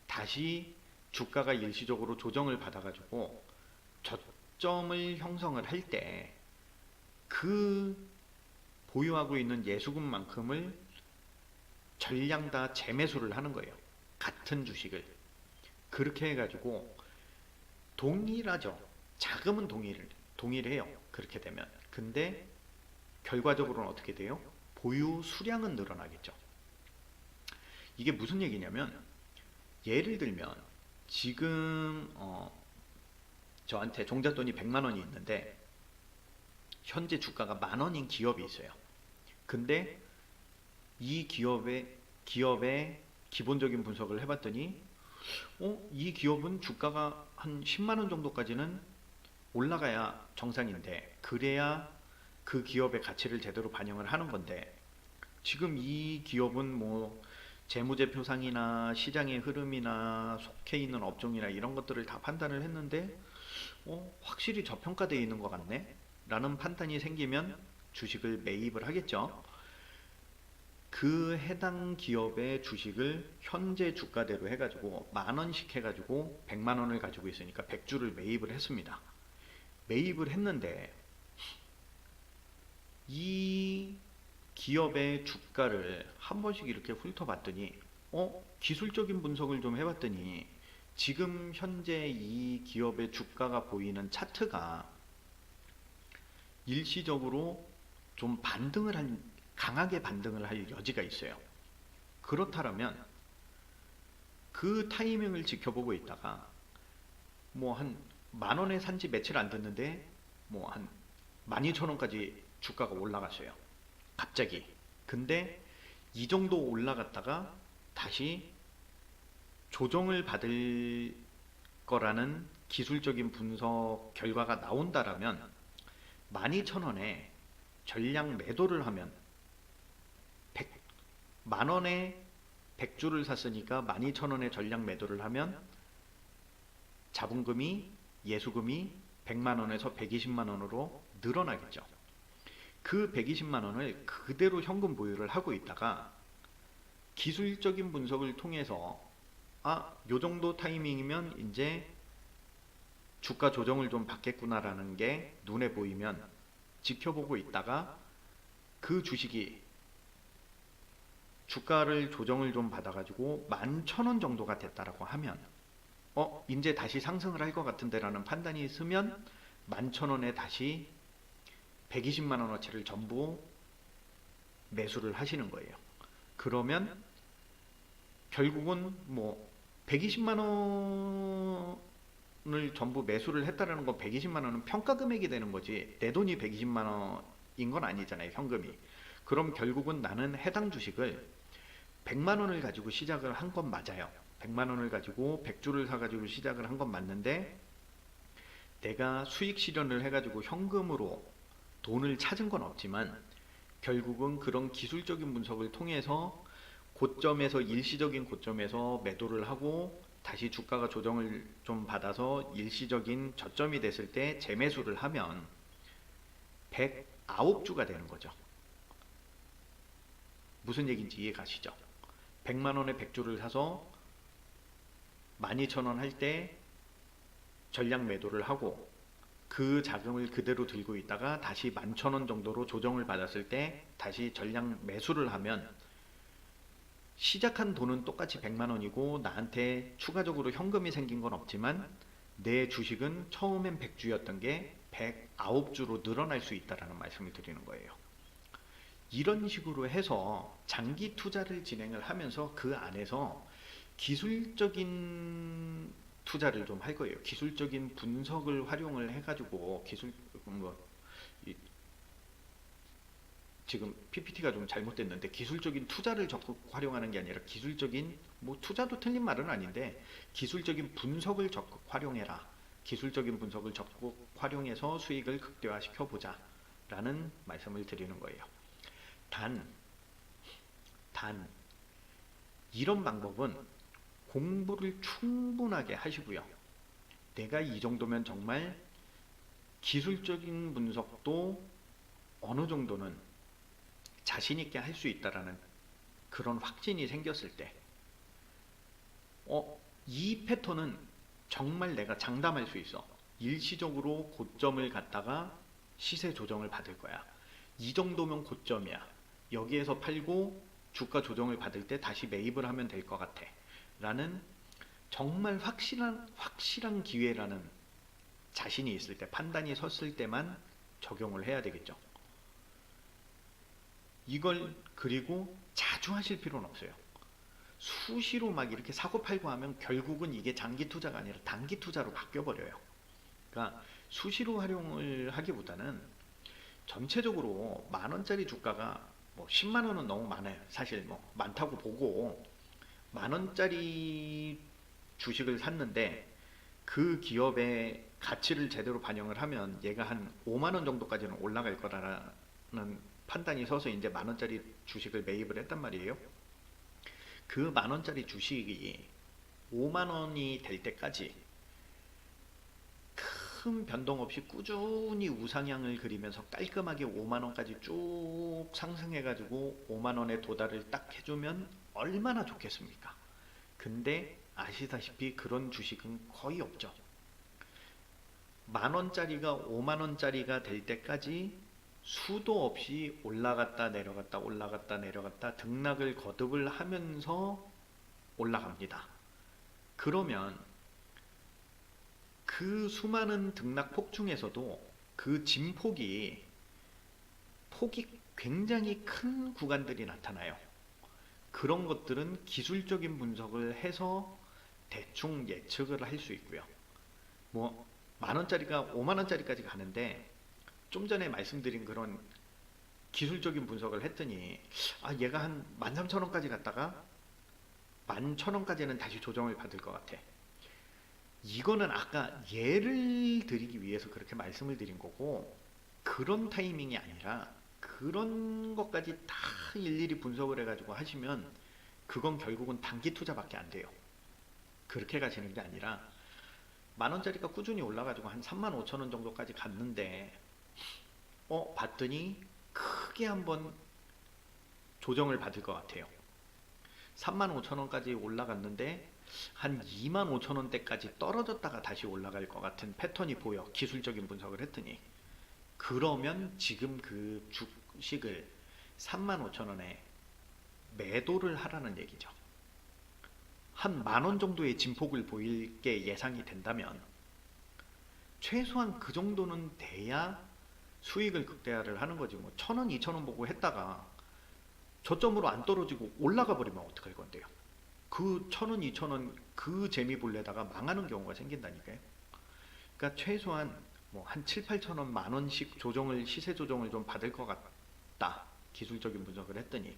다시 주가가 일시적으로 조정을 받아가지고 저점을 형성을 할 때 그 보유하고 있는 예수금만큼을 전량 다 재매수를 하는 거예요. 같은 주식을. 그렇게 해가지고 동일하죠. 자금은 동일해요. 그렇게 되면. 근데 결과적으로는 어떻게 돼요? 보유 수량은 늘어나겠죠. 이게 무슨 얘기냐면, 예를 들면 지금 저한테 종잣돈이 100만 원이 있는데 현재 주가가 10,000원인 기업이 있어요. 근데 이 기업의 기본적인 분석을 해봤더니 이 기업은 주가가 한 10만 원 정도까지는 올라가야 정상인데, 그래야 그 기업의 가치를 제대로 반영을 하는 건데 지금 이 기업은 뭐 재무제표상이나 시장의 흐름이나 속해 있는 업종이나 이런 것들을 다 판단을 했는데 확실히 저평가되어 있는 것 같네? 라는 판단이 생기면 주식을 매입을 하겠죠. 그 해당 기업의 주식을 현재 주가대로 해가지고 만 원씩 해가지고 100만 원을 가지고 있으니까 100주를 매입을 했습니다. 매입을 했는데 이 기업의 주가를 한 번씩 이렇게 훑어봤더니 기술적인 분석을 좀 해봤더니 지금 현재 이 기업의 주가가 보이는 차트가 일시적으로 좀 강하게 반등을 할 여지가 있어요. 그렇다면 그 타이밍을 지켜보고 있다가 뭐 한 만 원에 산지 며칠 안 됐는데 뭐 한 12,000원까지 주가가 올라갔어요. 갑자기. 근데 이 정도 올라갔다가 다시 조정을 받을 거라는 기술적인 분석 결과가 나온다라면 12,000원에 전량 매도를 하면 만원에 100주를 샀으니까 12,000원에 전량 매도를 하면 자본금이 예수금이 100만원에서 120만원으로 늘어나겠죠. 그 120만원을 그대로 현금 보유를 하고 있다가 기술적인 분석을 통해서 요 정도 타이밍이면 이제 주가 조정을 좀 받겠구나라는 게 눈에 보이면 지켜보고 있다가 그 주식이 주가를 조정을 좀 받아가지고 11,000원 정도가 됐다라고 하면 이제 다시 상승을 할 것 같은데 라는 판단이 있으면 11,000원에 다시 120만 원어치를 전부 매수를 하시는 거예요. 그러면 결국은 뭐 120만 원을 전부 매수를 했다라는 건 120만 원은 평가 금액이 되는 거지 내 돈이 120만 원인 건 아니잖아요, 현금이. 그럼 결국은 나는 해당 주식을 100만 원을 가지고 시작을 한 건 맞아요. 100만 원을 가지고 100주를 사가지고 시작을 한 건 맞는데 내가 수익 실현을 해가지고 현금으로 돈을 찾은 건 없지만 결국은 그런 기술적인 분석을 통해서 고점에서 일시적인 고점에서 매도를 하고 다시 주가가 조정을 좀 받아서 일시적인 저점이 됐을 때 재매수를 하면 109주가 되는 거죠. 무슨 얘기인지 이해 가시죠? 100만원에 100주를 사서 12,000원 할 때 전량 매도를 하고 그 자금을 그대로 들고 있다가 다시 11,000원 정도로 조정을 받았을 때 다시 전량 매수를 하면 시작한 돈은 똑같이 100만원이고 나한테 추가적으로 현금이 생긴 건 없지만 내 주식은 처음엔 100주였던 게 109주로 늘어날 수 있다는 말씀을 드리는 거예요. 이런 식으로 해서 장기 투자를 진행을 하면서 그 안에서 기술적인 투자를 좀 할 거예요. 기술적인 분석을 활용을 해가지고 지금 PPT가 좀 잘못됐는데 기술적인 투자를 적극 활용하는 게 아니라 기술적인 투자도 틀린 말은 아닌데 기술적인 분석을 적극 활용해라. 기술적인 분석을 적극 활용해서 수익을 극대화시켜 보자 라는 말씀을 드리는 거예요. 단 이런 방법은 공부를 충분하게 하시고요. 내가 이 정도면 정말 기술적인 분석도 어느 정도는 자신 있게 할 수 있다라는 그런 확신이 생겼을 때 이 패턴은 정말 내가 장담할 수 있어. 일시적으로 고점을 갔다가 시세 조정을 받을 거야. 이 정도면 고점이야. 여기에서 팔고 주가 조정을 받을 때 다시 매입을 하면 될 것 같아 라는 정말 확실한 기회라는 자신이 있을 때, 판단이 섰을 때만 적용을 해야 되겠죠. 이걸 그리고 자주 하실 필요는 없어요. 수시로 막 이렇게 사고 팔고 하면 결국은 이게 장기 투자가 아니라 단기 투자로 바뀌어 버려요. 그러니까 수시로 활용을 하기보다는 전체적으로 만원짜리 주가가 10만 원은 너무 많아요. 사실 많다고 보고 만원짜리 주식을 샀는데 그 기업의 가치를 제대로 반영을 하면 얘가 한 5만 원 정도까지는 올라갈 거라는 판단이 서서 이제 10,000원짜리 주식을 매입을 했단 말이에요. 그 10,000원짜리 주식이 50,000원이 될 때까지 큰 변동 없이 꾸준히 우상향을 그리면서 깔끔하게 50,000원까지 쭉 상승해가지고 50,000원에 도달을 딱 해주면 얼마나 좋겠습니까? 근데 아시다시피 그런 주식은 거의 없죠. 10,000원짜리가 50,000원짜리가 될 때까지 수도 없이 올라갔다 내려갔다 올라갔다 내려갔다 등락을 거듭을 하면서 올라갑니다. 그러면 그 수많은 등락폭 중에서도 그 진폭이 굉장히 큰 구간들이 나타나요. 그런 것들은 기술적인 분석을 해서 대충 예측을 할 수 있고요. 뭐 10,000원짜리가 50,000원짜리까지 가는데 좀 전에 말씀드린 그런 기술적인 분석을 했더니 얘가 한 13,000원까지 갔다가 11,000원까지는 다시 조정을 받을 것 같아. 이거는 아까 예를 드리기 위해서 그렇게 말씀을 드린 거고, 그런 타이밍이 아니라 그런 것까지 다 일일이 분석을 해가지고 하시면 그건 결국은 단기 투자밖에 안 돼요. 그렇게 가시는 게 아니라 10,000원짜리가 꾸준히 올라가지고 한 35,000원 정도까지 갔는데 봤더니 크게 한번 조정을 받을 것 같아요. 35,000원까지 올라갔는데 한 25,000원대까지 떨어졌다가 다시 올라갈 것 같은 패턴이 보여. 기술적인 분석을 했더니. 그러면 지금 그 주식을 35,000원에 매도를 하라는 얘기죠. 한 10,000원 정도의 진폭을 보일 게 예상이 된다면 최소한 그 정도는 돼야 수익을 극대화를 하는 거지. 뭐 1,000원, 2,000원 보고 했다가 저점으로 안 떨어지고 올라가 버리면 어떡할 건데요. 그 1,000원, 2,000원 그 재미 볼래다가 망하는 경우가 생긴다니까요. 그러니까 최소한 뭐 한 7, 8,000원, 10,000원씩 조정을, 시세 조정을 좀 받을 것 같다. 기술적인 분석을 했더니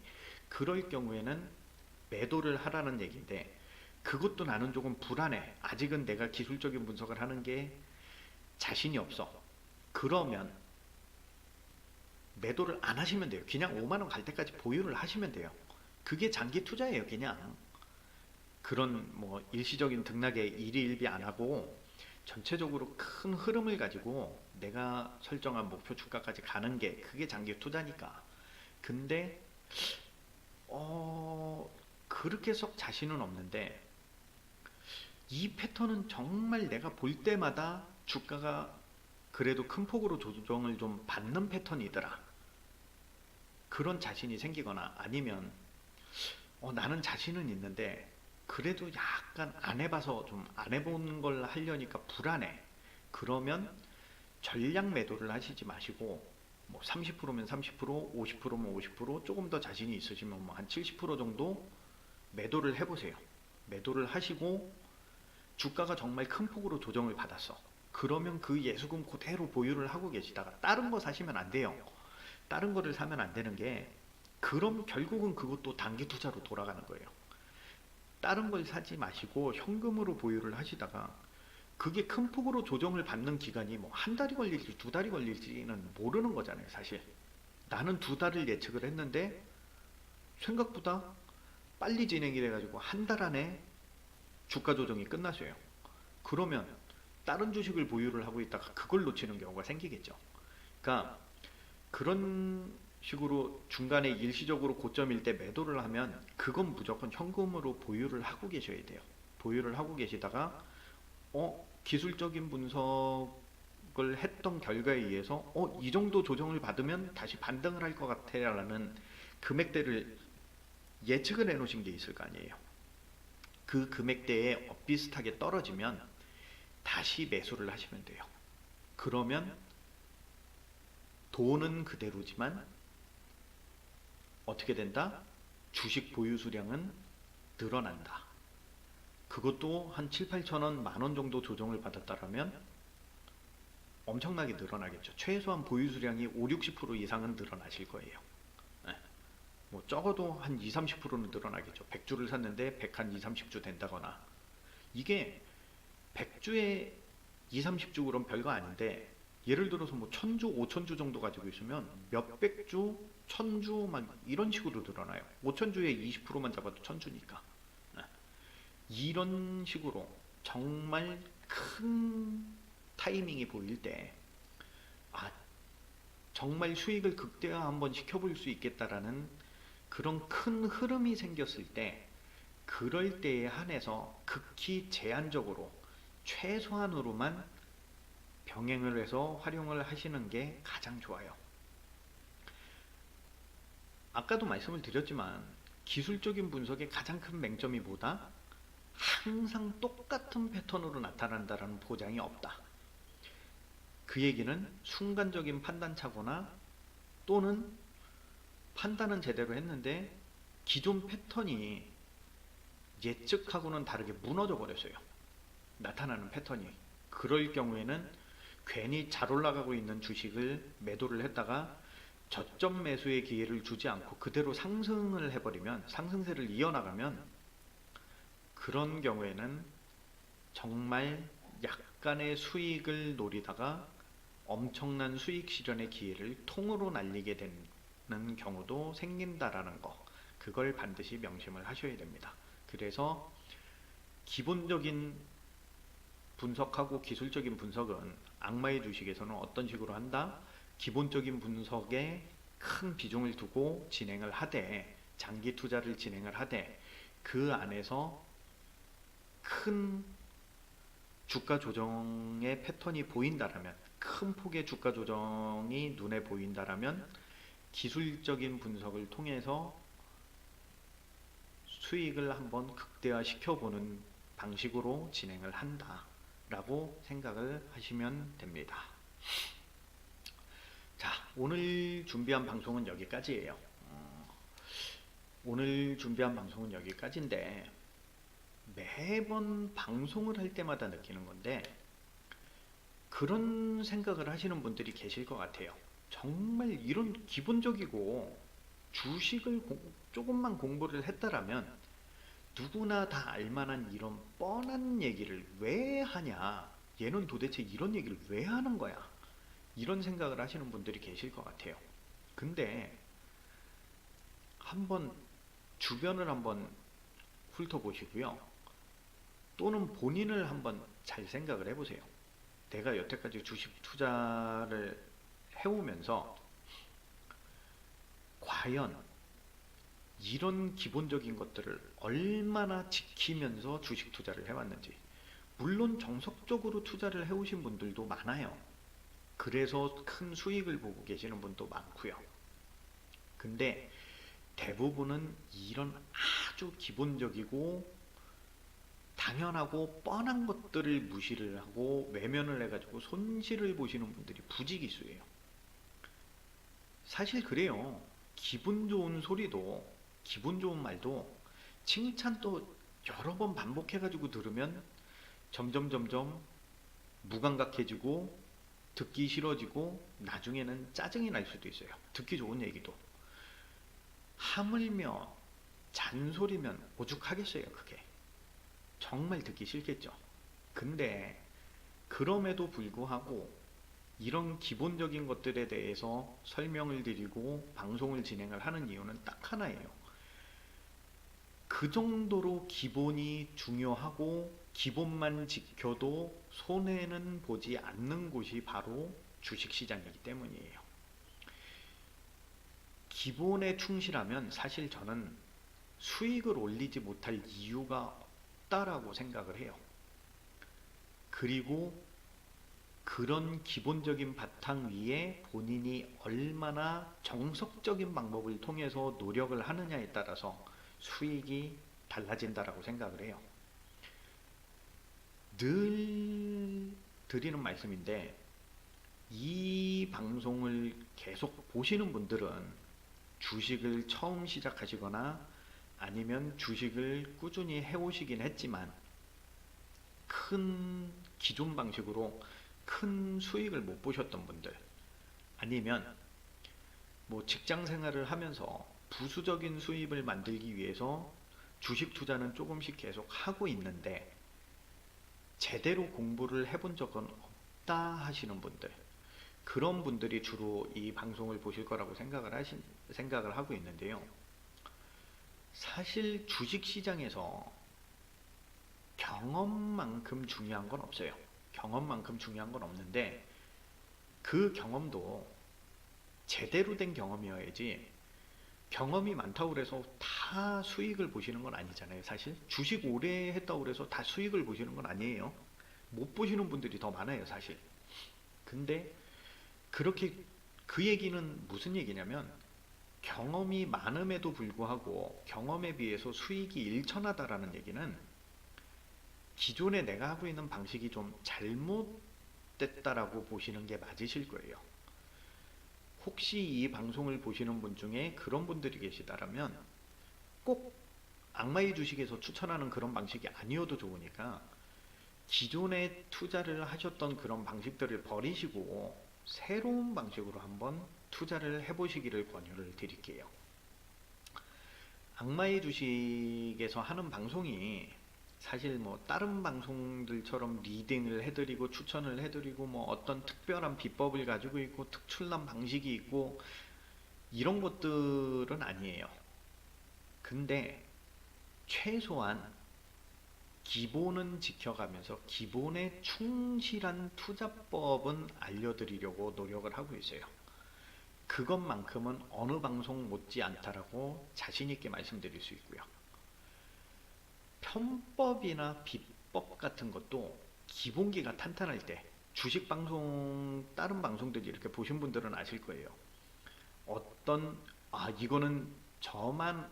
그럴 경우에는 매도를 하라는 얘기인데, 그것도 나는 조금 불안해. 아직은 내가 기술적인 분석을 하는 게 자신이 없어. 그러면 매도를 안 하시면 돼요. 그냥 50,000원 갈 때까지 보유를 하시면 돼요. 그게 장기 투자예요. 그냥 그런 뭐 일시적인 등락에 일희일비 안 하고 전체적으로 큰 흐름을 가지고 내가 설정한 목표 주가까지 가는 게 그게 장기 투자니까. 근데 그렇게 썩 자신은 없는데, 이 패턴은 정말 내가 볼 때마다 주가가 그래도 큰 폭으로 조정을 좀 받는 패턴이더라. 그런 자신이 생기거나, 아니면 나는 자신은 있는데 그래도 약간 안 해봐서 좀 안 해본 걸 하려니까 불안해. 그러면 전량 매도를 하시지 마시고 뭐 30%면 30%, 50%면 50%, 조금 더 자신이 있으시면 뭐 한 70% 정도 매도를 해보세요. 매도를 하시고 주가가 정말 큰 폭으로 조정을 받았어. 그러면 그 예수금 그대로 보유를 하고 계시다가 다른 거 사시면 안 돼요. 다른 거를 사면 안 되는 게, 그럼 결국은 그것도 단기 투자로 돌아가는 거예요. 다른 걸 사지 마시고 현금으로 보유를 하시다가 그게 큰 폭으로 조정을 받는 기간이 뭐 한 달이 걸릴지 2달이 걸릴지는 모르는 거잖아요. 사실 나는 2달을 예측을 했는데 생각보다 빨리 진행이 돼가지고 한 달 안에 주가 조정이 끝났어요. 그러면 다른 주식을 보유를 하고 있다가 그걸 놓치는 경우가 생기겠죠. 그러니까 그런 식으로 중간에 일시적으로 고점일 때 매도를 하면 그건 무조건 현금으로 보유를 하고 계셔야 돼요. 보유를 하고 계시다가 기술적인 분석을 했던 결과에 의해서 이 정도 조정을 받으면 다시 반등을 할 것 같아 라는 금액대를 예측을 해 놓으신 게 있을 거 아니에요. 그 금액대에 비슷하게 떨어지면 다시 매수를 하시면 돼요. 그러면 돈은 그대로지만 어떻게 된다? 주식 보유 수량은 늘어난다. 그것도 한 7, 8천원, 만원 정도 조정을 받았다라면 엄청나게 늘어나겠죠. 최소한 보유 수량이 5, 60% 이상은 늘어나실 거예요. 뭐 적어도 한 20, 30%는 늘어나겠죠. 100주를 샀는데 100 한 20, 30주 된다거나. 이게 100주에 20, 30주 그럼 별거 아닌데 예를 들어서 뭐 1000주, 5000주 정도 가지고 있으면 몇백 주, 1000주 막 이런 식으로 늘어나요. 5000주에 20%만 잡아도 1000주니까. 이런 식으로 정말 큰 타이밍이 보일 때, 아, 정말 수익을 극대화 한번 시켜볼 수 있겠다라는 그런 큰 흐름이 생겼을 때, 그럴 때에 한해서 극히 제한적으로 최소한으로만 병행을 해서 활용을 하시는 게 가장 좋아요. 아까도 말씀을 드렸지만 기술적인 분석의 가장 큰 맹점이 뭐다? 항상 똑같은 패턴으로 나타난다는 보장이 없다. 그 얘기는 순간적인 판단차거나 또는 판단은 제대로 했는데 기존 패턴이 예측하고는 다르게 무너져 버렸어요. 나타나는 패턴이. 그럴 경우에는 괜히 잘 올라가고 있는 주식을 매도를 했다가 저점 매수의 기회를 주지 않고 그대로 상승을 해버리면, 상승세를 이어나가면, 그런 경우에는 정말 약간의 수익을 노리다가 엄청난 수익 실현의 기회를 통으로 날리게 되는 경우도 생긴다라는 거, 그걸 반드시 명심을 하셔야 됩니다. 그래서 기본적인 분석하고 기술적인 분석은 악마의 주식에서는 어떤 식으로 한다? 기본적인 분석에 큰 비중을 두고 진행을 하되, 장기 투자를 진행을 하되, 그 안에서 큰 주가 조정의 패턴이 보인다라면, 큰 폭의 주가 조정이 눈에 보인다라면 기술적인 분석을 통해서 수익을 한번 극대화 시켜보는 방식으로 진행을 한다 라고 생각을 하시면 됩니다. 자, 오늘 준비한 방송은 여기까지예요. 오늘 준비한 방송은 여기까지인데, 매번 방송을 할 때마다 느끼는 건데, 그런 생각을 하시는 분들이 계실 것 같아요. 정말 이런 기본적이고 주식을 조금만 공부를 했다라면 누구나 다 알만한 이런 뻔한 얘기를 왜 하냐, 얘는 도대체 이런 얘기를 왜 하는 거야, 이런 생각을 하시는 분들이 계실 것 같아요. 근데 한번 주변을 한번 훑어보시고요, 또는 본인을 한번 잘 생각을 해보세요. 내가 여태까지 주식 투자를 해오면서 과연 이런 기본적인 것들을 얼마나 지키면서 주식 투자를 해왔는지. 물론 정석적으로 투자를 해오신 분들도 많아요. 그래서 큰 수익을 보고 계시는 분도 많고요. 근데 대부분은 이런 아주 기본적이고 당연하고 뻔한 것들을 무시를 하고 외면을 해가지고 손실을 보시는 분들이 부지기수예요. 사실 그래요. 기분 좋은 소리도, 기분 좋은 말도 칭찬도 여러 번 반복해가지고 들으면 점점 무감각해지고 듣기 싫어지고 나중에는 짜증이 날 수도 있어요. 듣기 좋은 얘기도. 하물며 잔소리면 오죽하겠어요, 그게. 정말 듣기 싫겠죠. 근데 그럼에도 불구하고 이런 기본적인 것들에 대해서 설명을 드리고 방송을 진행을 하는 이유는 딱 하나예요. 그 정도로 기본이 중요하고 기본만 지켜도 손해는 보지 않는 곳이 바로 주식시장이기 때문이에요. 기본에 충실하면 사실 저는 수익을 올리지 못할 이유가 없다라고 생각을 해요. 그리고 그런 기본적인 바탕 위에 본인이 얼마나 정석적인 방법을 통해서 노력을 하느냐에 따라서 수익이 달라진다라고 생각을 해요. 늘 드리는 말씀인데, 이 방송을 계속 보시는 분들은 주식을 처음 시작하시거나 아니면 주식을 꾸준히 해오시긴 했지만 큰 기존 방식으로 큰 수익을 못 보셨던 분들, 아니면 뭐 직장 생활을 하면서 부수적인 수입을 만들기 위해서 주식 투자는 조금씩 계속 하고 있는데 제대로 공부를 해본 적은 없다 하시는 분들, 그런 분들이 주로 이 방송을 보실 거라고 생각을 하고 있는데요. 사실 주식 시장에서 경험만큼 중요한 건 없어요. 경험만큼 중요한 건 없는데 그 경험도 제대로 된 경험이어야지, 경험이 많다고 해서 다 수익을 보시는 건 아니잖아요. 사실 주식 오래 했다고 해서 다 수익을 보시는 건 아니에요. 못 보시는 분들이 더 많아요, 사실. 근데 그렇게, 그 얘기는 무슨 얘기냐면, 경험이 많음에도 불구하고 경험에 비해서 수익이 일천하다라는 얘기는 기존에 내가 하고 있는 방식이 좀 잘못됐다라고 보시는 게 맞으실 거예요. 혹시 이 방송을 보시는 분 중에 그런 분들이 계시다라면, 꼭 악마의 주식에서 추천하는 그런 방식이 아니어도 좋으니까 기존에 투자를 하셨던 그런 방식들을 버리시고 새로운 방식으로 한번 투자를 해보시기를 권유를 드릴게요. 악마의 주식에서 하는 방송이 사실 뭐 다른 방송들처럼 리딩을 해드리고 추천을 해드리고 뭐 어떤 특별한 비법을 가지고 있고 특출난 방식이 있고 이런 것들은 아니에요. 근데 최소한 기본은 지켜가면서 기본에 충실한 투자법은 알려드리려고 노력을 하고 있어요. 그것만큼은 어느 방송 못지않다라고 자신있게 말씀드릴 수 있고요. 편법이나 비법 같은 것도 기본기가 탄탄할 때, 주식 방송 다른 방송들 이렇게 보신 분들은 아실 거예요. 어떤, 이거는 저만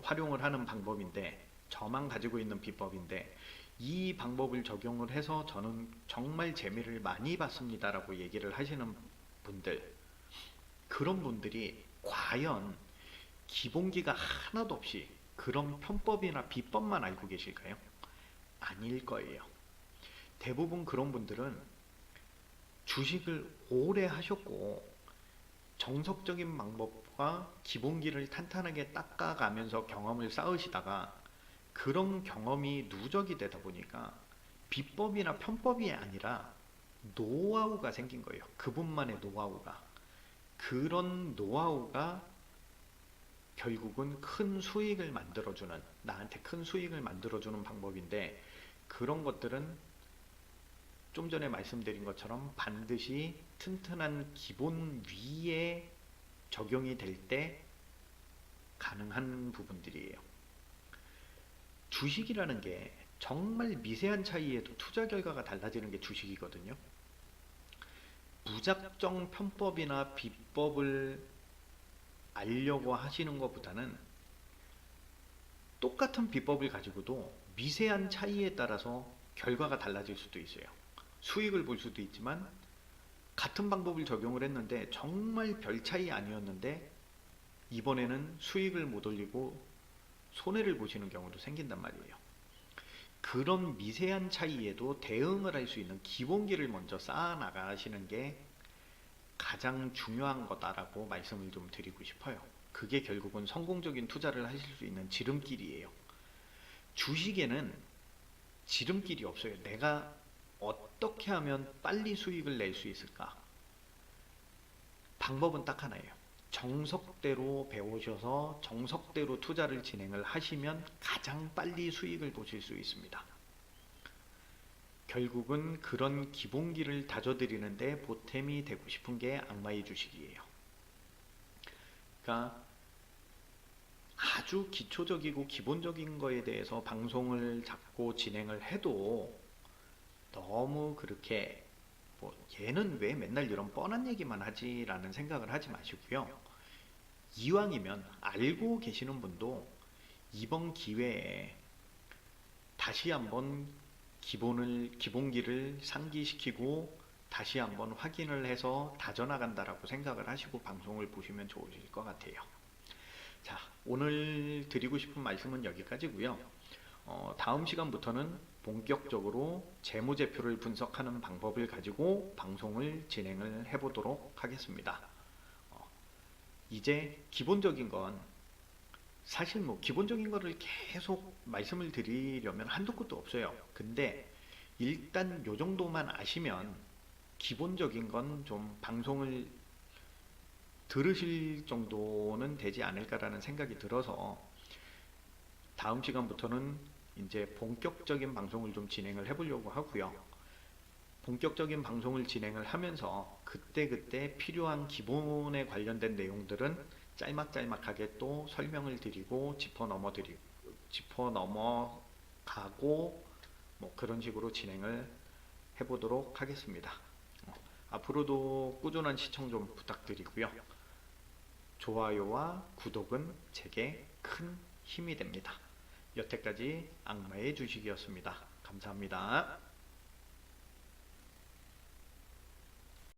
활용을 하는 방법인데, 저만 가지고 있는 비법인데 이 방법을 적용을 해서 저는 정말 재미를 많이 봤습니다라고 얘기를 하시는 분들, 그런 분들이 과연 기본기가 하나도 없이 그런 편법이나 비법만 알고 계실까요? 아닐 거예요. 대부분 그런 분들은 주식을 오래 하셨고 정석적인 방법과 기본기를 탄탄하게 닦아가면서 경험을 쌓으시다가 그런 경험이 누적이 되다 보니까 비법이나 편법이 아니라 노하우가 생긴 거예요. 그분만의 노하우가. 그런 노하우가 결국은 큰 수익을 만들어주는, 나한테 큰 수익을 만들어주는 방법인데, 그런 것들은 좀 전에 말씀드린 것처럼 반드시 튼튼한 기본 위에 적용이 될 때 가능한 부분들이에요. 주식이라는 게 정말 미세한 차이에도 투자 결과가 달라지는 게 주식이거든요. 무작정 편법이나 비법을 알려고 하시는 것보다는 똑같은 비법을 가지고도 미세한 차이에 따라서 결과가 달라질 수도 있어요. 수익을 볼 수도 있지만 같은 방법을 적용을 했는데 정말 별 차이 아니었는데 이번에는 수익을 못 올리고 손해를 보시는 경우도 생긴단 말이에요. 그런 미세한 차이에도 대응을 할 수 있는 기본기를 먼저 쌓아 나가시는 게 가장 중요한 거다라고 말씀을 좀 드리고 싶어요. 그게 결국은 성공적인 투자를 하실 수 있는 지름길이에요. 주식에는 지름길이 없어요. 내가 어떻게 하면 빨리 수익을 낼 수 있을까? 방법은 딱 하나예요. 정석대로 배우셔서 정석대로 투자를 진행을 하시면 가장 빨리 수익을 보실 수 있습니다. 결국은 그런 기본기를 다져드리는데 보탬이 되고 싶은 게 악마의 주식이에요. 그러니까 아주 기초적이고 기본적인 거에 대해서 방송을 잡고 진행을 해도 너무 그렇게 뭐 얘는 왜 맨날 이런 뻔한 얘기만 하지 라는 생각을 하지 마시고요. 이왕이면 알고 계시는 분도 이번 기회에 다시 한번 기본기를 상기시키고 다시 한번 확인을 해서 다져나간다라고 생각을 하시고 방송을 보시면 좋으실 것 같아요. 자, 오늘 드리고 싶은 말씀은 여기까지고요. 다음 시간부터는 본격적으로 재무제표를 분석하는 방법을 가지고 방송을 진행을 해보도록 하겠습니다. 이제 기본적인 건 사실 뭐 기본적인 거를 계속 말씀을 드리려면 한도 끝도 없어요. 근데 일단 요 정도만 아시면 기본적인 건 좀 방송을 들으실 정도는 되지 않을까라는 생각이 들어서 다음 시간부터는 이제 본격적인 방송을 좀 진행을 해보려고 하고요. 본격적인 방송을 진행을 하면서 그때그때 필요한 기본에 관련된 내용들은 짤막짤막하게 또 설명을 드리고 짚어 넘어가고 뭐 그런 식으로 진행을 해보도록 하겠습니다. 앞으로도 꾸준한 시청 좀 부탁드리고요. 좋아요와 구독은 제게 큰 힘이 됩니다. 여태까지 악마의 주식이었습니다. 감사합니다.